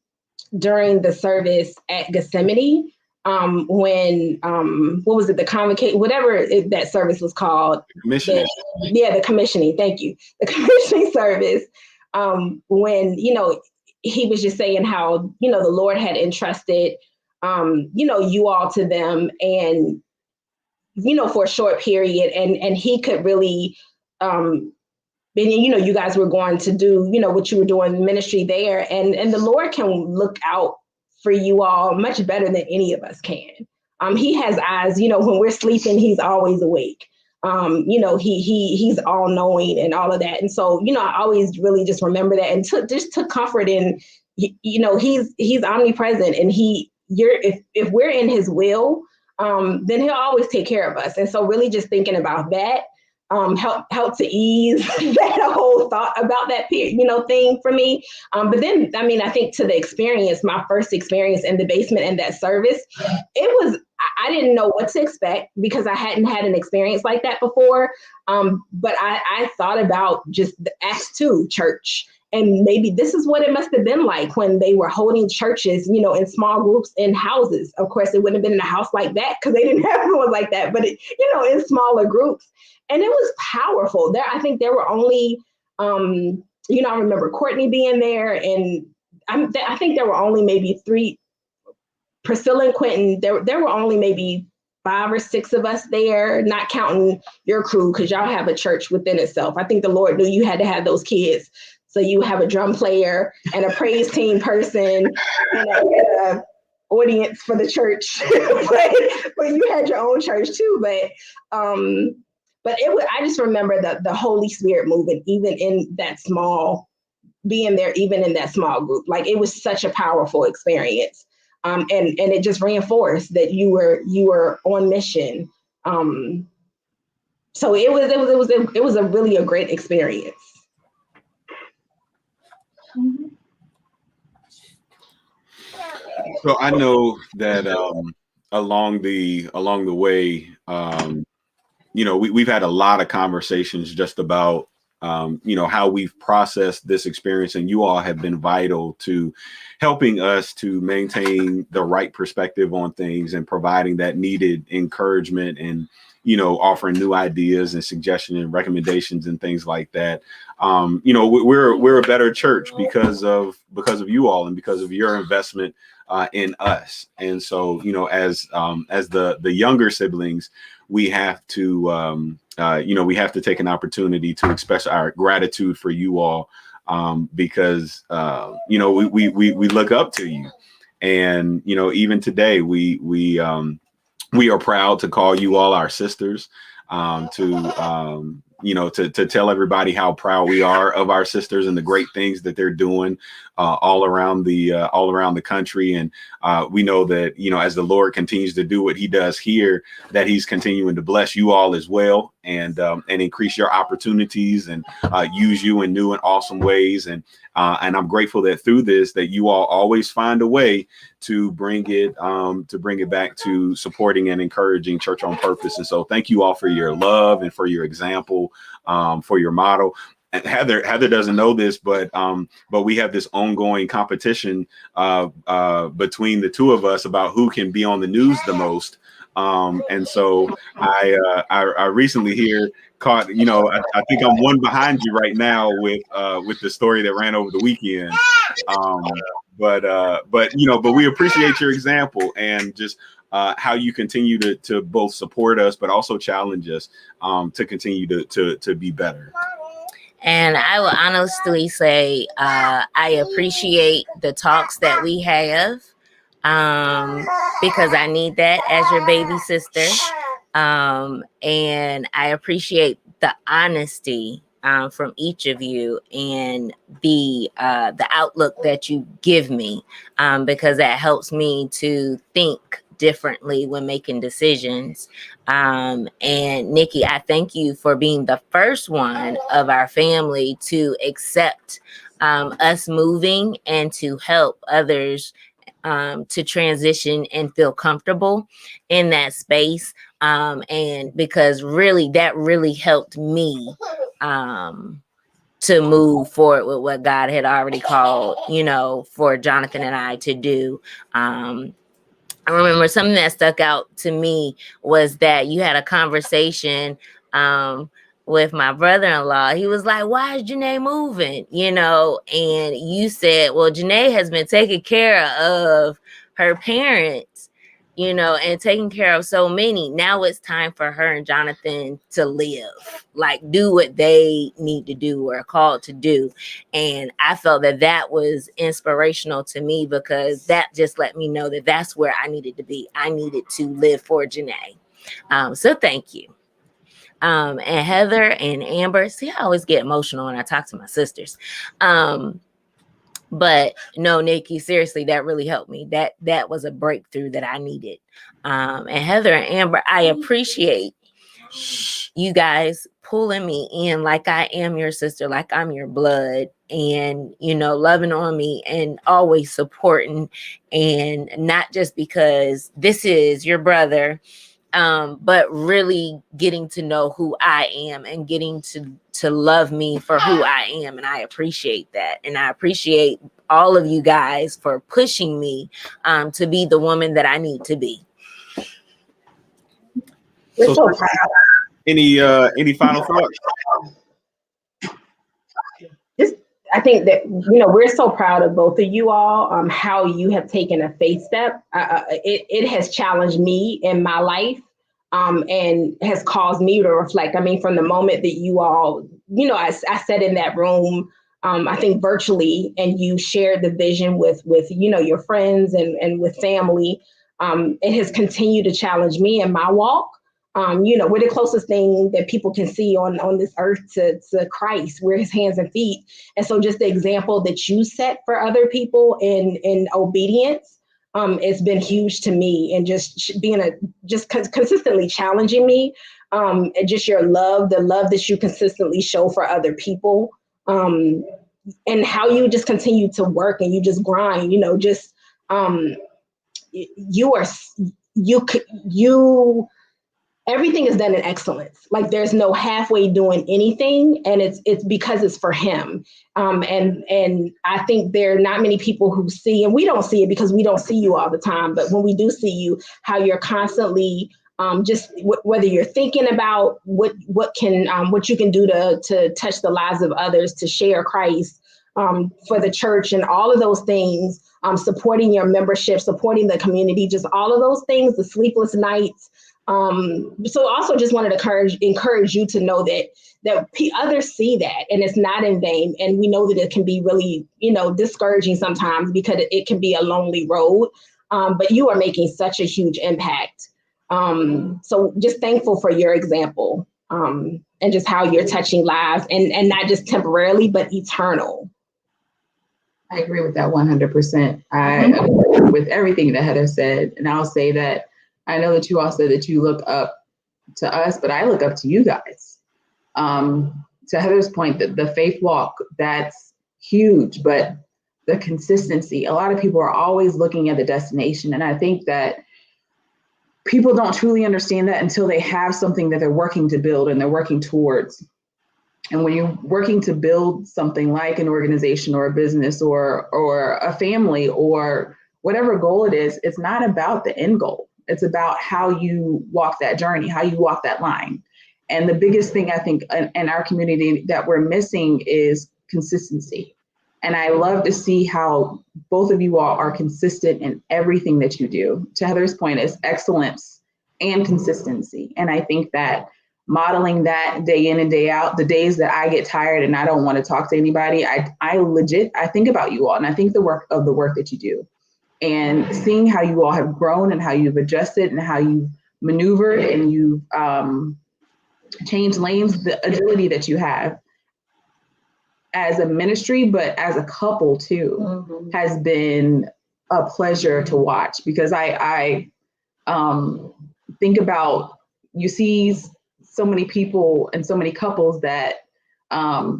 service at Gethsemane, when what was it, the convocation, whatever that service was called, commissioning. The commissioning. Thank you, the commissioning service. When he was just saying how the Lord had entrusted you all to them, and for a short period, and he could really and you guys were going to do what you were doing, ministry there, and the Lord can look out for you all much better than any of us can. He has eyes, when we're sleeping, he's always awake. You know, he's all knowing and all of that. And so, you know, I always really just remember that and took comfort in, you know, he's omnipresent, and if we're in his will, then he'll always take care of us. And so really just thinking about that help to ease that whole thought about that, you know, thing for me. But then, I mean, I think to the experience, my first experience in the basement and that service, I didn't know what to expect because I hadn't had an experience like that before. But I thought about just the Acts 2 church. And maybe this is what it must have been like when they were holding churches, you know, in small groups in houses. Of course, it wouldn't have been in a house like that because they didn't have one like that, but, you know, in smaller groups. And it was powerful. I think there were only, you know, I remember Courtney being there, and I think there were only maybe 3, Priscilla and Quentin, there were only maybe 5 or 6 of us there, not counting your crew, because y'all have a church within itself. I think the Lord knew you had to have those kids. So you have a drum player and a praise team person and a audience for the church. but you had your own church too. But I just remember the Holy Spirit moving, even in that being there, even in that small group. Like, it was such a powerful experience. And it just reinforced that you were on mission. So it was a really a great experience. So I know that along the way, you know, we've had a lot of conversations just about you know, how we've processed this experience, and you all have been vital to helping us to maintain the right perspective on things and providing that needed encouragement, and, you know, offering new ideas and suggestions and recommendations and things like that. You know, we're a better church because of you all and because of your investment in us. And so, you know, as the younger siblings, we have to you know, we have to take an opportunity to express our gratitude for you all, because you know, we look up to you, and, you know, even today we are proud to call you all our sisters, you know, to tell everybody how proud we are of our sisters and the great things that they're doing all around the country. And we know that, you know, as the Lord continues to do what he does here, that he's continuing to bless you all as well, and increase your opportunities, and use you in new and awesome ways. And I'm grateful that through this, that you all always find a way to bring it back to supporting and encouraging Church on Purpose. And so thank you all for your love and for your example, for your model. And Heather doesn't know this, but we have this ongoing competition between the two of us about who can be on the news the most. And so I recently here caught, you know, I think I'm one behind you right now with the story that ran over the weekend. But you know, but we appreciate your example, and just how you continue to both support us, but also challenge us to continue to be better. And I will honestly say, I appreciate the talks that we have, because I need that as your baby sister. And I appreciate the honesty from each of you, and the outlook that you give me, because that helps me to think differently when making decisions. And Nikki, I thank you for being the first one of our family to accept us moving and to help others to transition and feel comfortable in that space. And because really, that really helped me to move forward with what God had already called, you know, for Jonathan and I to do. I remember something that stuck out to me was that you had a conversation with my brother-in-law. He was like, why is Jene moving? You know, and you said, well, Jene has been taking care of her parents, you know, and taking care of so many. Now it's time for her and Jonathan to live, like do what they need to do or are called to do. And I felt that was inspirational to me, because that just let me know that that's where I needed to be. I needed to live for Jene. So thank you. And Heather and Amber, see, I always get emotional when I talk to my sisters. But no, Nikki, seriously, that really helped me. That was a breakthrough that I needed. And Heather and Amber, I appreciate you guys pulling me in like I am your sister, like I'm your blood, and, you know, loving on me and always supporting, and not just because this is your brother, but really getting to know who I am and getting to love me for who I am. And I appreciate that. And I appreciate all of you guys for pushing me to be the woman that I need to be. We're so proud. Any final thoughts? I think that, you know, we're so proud of both of you all, how you have taken a faith step. It has challenged me in my life, and has caused me to reflect. I mean, from the moment that you all, you know, I sat in that room, I think virtually, and you shared the vision with you know, your friends and with family. It has continued to challenge me in my walk. You know, we're the closest thing that people can see on this earth to Christ. We're his hands and feet. And so just the example that you set for other people in obedience, it's been huge to me, and just being consistently challenging me, and just your love, the love that you consistently show for other people, and how you just continue to work and you just grind, you know, just, everything is done in excellence. Like, there's no halfway doing anything, and it's because it's for him. And I think there are not many people who see, and we don't see it because we don't see you all the time, but when we do see you, how you're constantly whether you're thinking about what you can do to touch the lives of others, to share Christ, for the church, and all of those things, supporting your membership, supporting the community, just all of those things, the sleepless nights. So also just wanted to encourage you to know that others see that, and it's not in vain. And we know that it can be really, you know, discouraging sometimes because it can be a lonely road. But you are making such a huge impact. So just thankful for your example, and just how you're touching lives, and not just temporarily, but eternal. I agree with that 100%. I agree with everything that Heather said. And I'll say that I know that you all said that you look up to us, but I look up to you guys. To Heather's point, that the faith walk, that's huge, but the consistency, a lot of people are always looking at the destination. And I think that people don't truly understand that until they have something that they're working to build and they're working towards. And when you're working to build something like an organization or a business or a family or whatever goal it is, it's not about the end goal. It's about how you walk that journey, how you walk that line. And the biggest thing I think in our community that we're missing is consistency. And I love to see how both of you all are consistent in everything that you do. To Heather's point, is excellence and consistency. And I think that modeling that day in and day out, the days that I get tired and I don't want to talk to anybody, I think about you all, and I think the work that you do, and seeing how you all have grown and how you've adjusted and how you've maneuvered and you've changed lanes, the agility that you have as a ministry, but as a couple too, has been a pleasure to watch, because I think about, you see so many people and so many couples that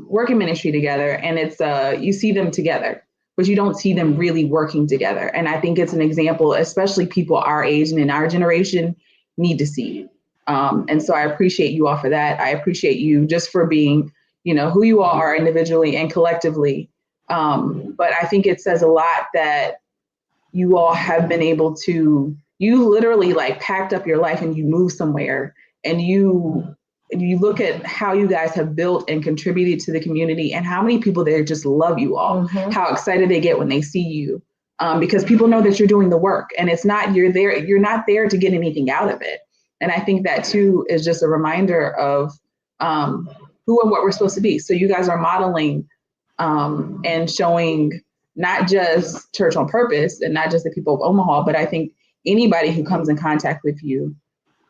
work in ministry together, and it's you see them together, but you don't see them really working together. And I think it's an example, especially people our age and in our generation need to see. And so I appreciate you all for that. I appreciate you just for being, you know, who you all are individually and collectively. But I think it says a lot that you all have been able to, you literally like packed up your life and you moved somewhere, and you look at how you guys have built and contributed to the community, and how many people there just love you all, how excited they get when they see you, because people know that you're doing the work, and it's not, you're not there to get anything out of it. And I think that too is just a reminder of who and what we're supposed to be. So you guys are modeling and showing not just Church on Purpose and not just the people of Omaha, but I think anybody who comes in contact with you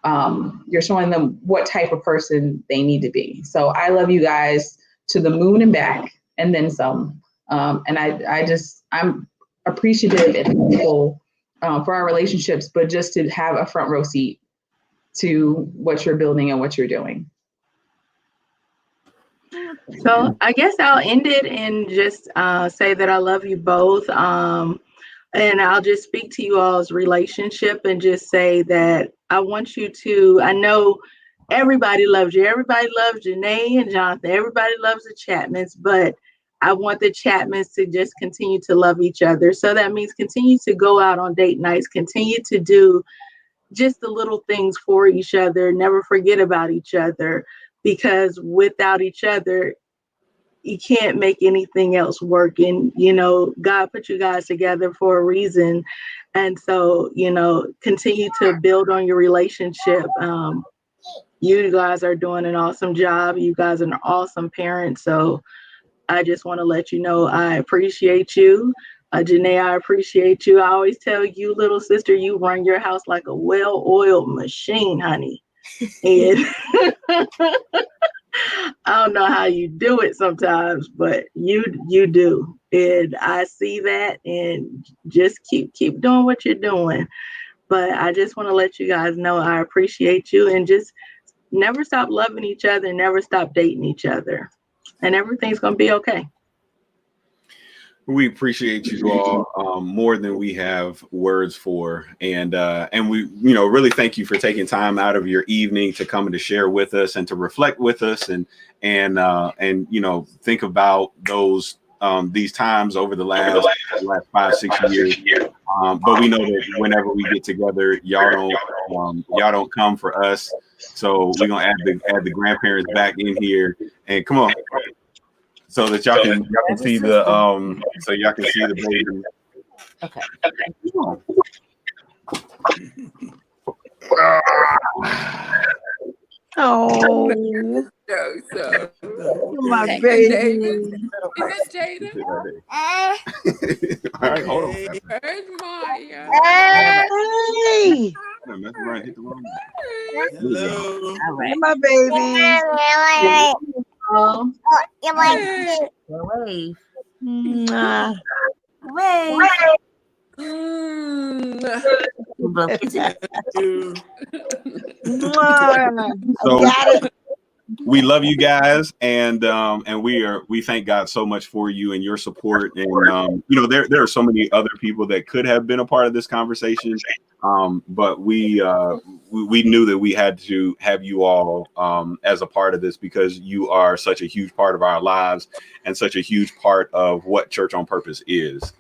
You're showing them what type of person they need to be. So I love you guys to the moon and back, and then some. And I'm appreciative and thankful for our relationships, but just to have a front row seat to what you're building and what you're doing. So I guess I'll end it and just say that I love you both. And I'll just speak to you all's relationship and just say that I want you to, I know everybody loves you. Everybody loves Jene and Jonathan. Everybody loves the Chapmans, but I want the Chapmans to just continue to love each other. So that means continue to go out on date nights, continue to do just the little things for each other. Never forget about each other, because without each other, you can't make anything else work. And, you know, God put you guys together for a reason. And so, you know, continue to build on your relationship. You guys are doing an awesome job. You guys are an awesome parent. So I just want to let you know I appreciate you. Jene, I appreciate you. I always tell you, little sister, you run your house like a well-oiled machine, honey. And I don't know how you do it sometimes, but you do. And I see that, and just keep doing what you're doing. But I just want to let you guys know I appreciate you, and just never stop loving each other, never stop dating each other, and everything's going to be okay. We appreciate you all more than we have words for, and we, you know, really thank you for taking time out of your evening to come and to share with us and to reflect with us, and you know, think about those these times over the last 5-6 years. But we know that whenever we get together, y'all don't come for us, so we're gonna add the grandparents back in here, and come on. So that y'all can see the baby. Okay. Oh, So. my Okay. baby. Is that Jada? All right, hold on. Where's Maya? Hey, Hello. All right. my baby. Oh, Hey. wave. Mwah. Wave. Thank you. Mwah. So, I got it. we love you guys, and we thank God so much for you and your support. And you know, there are so many other people that could have been a part of this conversation, but we knew that we had to have you all as a part of this, because you are such a huge part of our lives and such a huge part of what Church on Purpose is.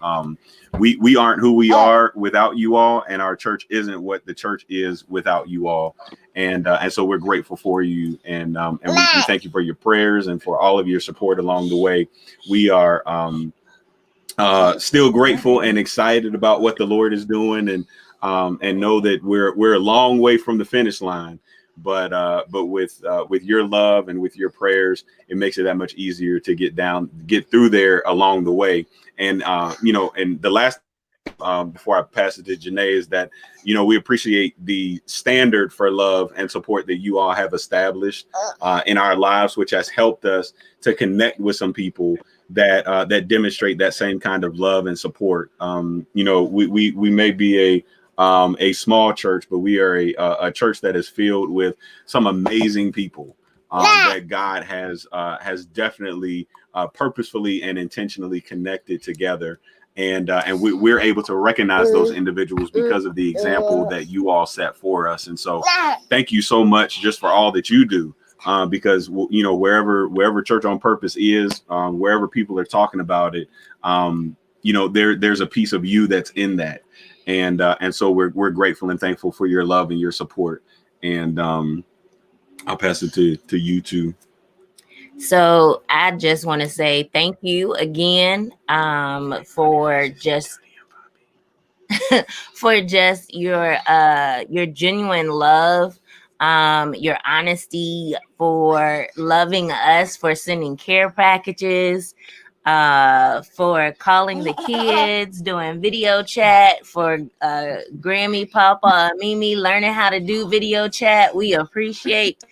We aren't who we are without you all, and our church isn't what the church is without you all. And so we're grateful for you, and we thank you for your prayers and for all of your support along the way. We are still grateful and excited about what the Lord is doing, and know that we're a long way from the finish line. But with your love and with your prayers, it makes it that much easier to get through there along the way. And you know, and the last before I pass it to Jene is that, you know, we appreciate the standard for love and support that you all have established in our lives, which has helped us to connect with some people that demonstrate that same kind of love and support. You know, we may be a small church, but we are a church that is filled with some amazing people that God has definitely purposefully and intentionally connected together. And we're able to recognize those individuals because of the example that you all set for us. And so thank you so much just for all that you do, because, you know, wherever Church on Purpose is, wherever people are talking about it, you know, there's a piece of you that's in that. And so we're grateful and thankful for your love and your support. And I'll pass it to you two. So I just want to say thank you again for just your genuine love, your honesty, for loving us, for sending care packages, for calling the kids, doing video chat, for Grammy, Papa, Mimi learning how to do video chat. We appreciate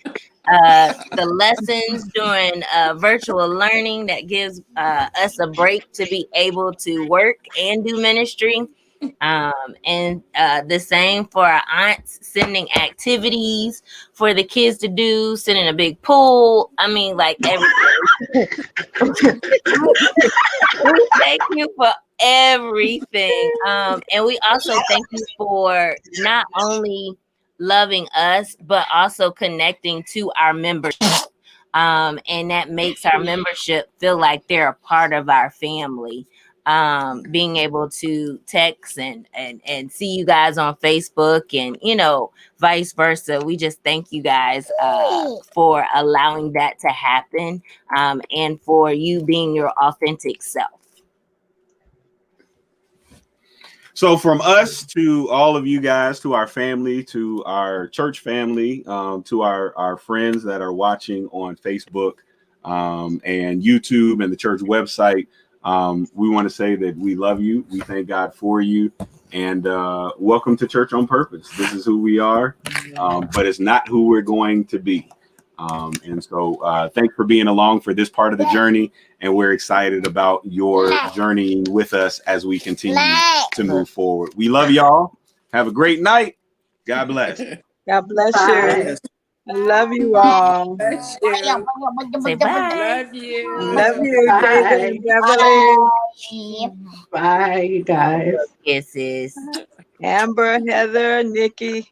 the lessons during virtual learning that gives us a break to be able to work and do ministry. And the same for our aunts, sending activities for the kids to do, sending a big pool. I mean, like everything. We thank you for everything. And we also thank you for not only loving us, but also connecting to our members. And that makes our membership feel like they're a part of our family. Being able to text and see you guys on Facebook and, you know, vice versa. We just thank you guys for allowing that to happen, and for you being your authentic self. So from us to all of you guys, to our family, to our church family, to our friends that are watching on Facebook and YouTube and the church website, we want to say that we love you. We thank God for you. And welcome to Church on Purpose. This is who we are, but it's not who we're going to be. And so thanks for being along for this part of the journey. And we're excited about your journey with us as we continue to move forward. We love y'all. Have a great night. God bless. God bless Bye. you. I love you all. Bless you. Say bye. Love you. Love you, Bye. David and Beverly, Bye, you guys. Kisses. Amber, Heather, Nikki.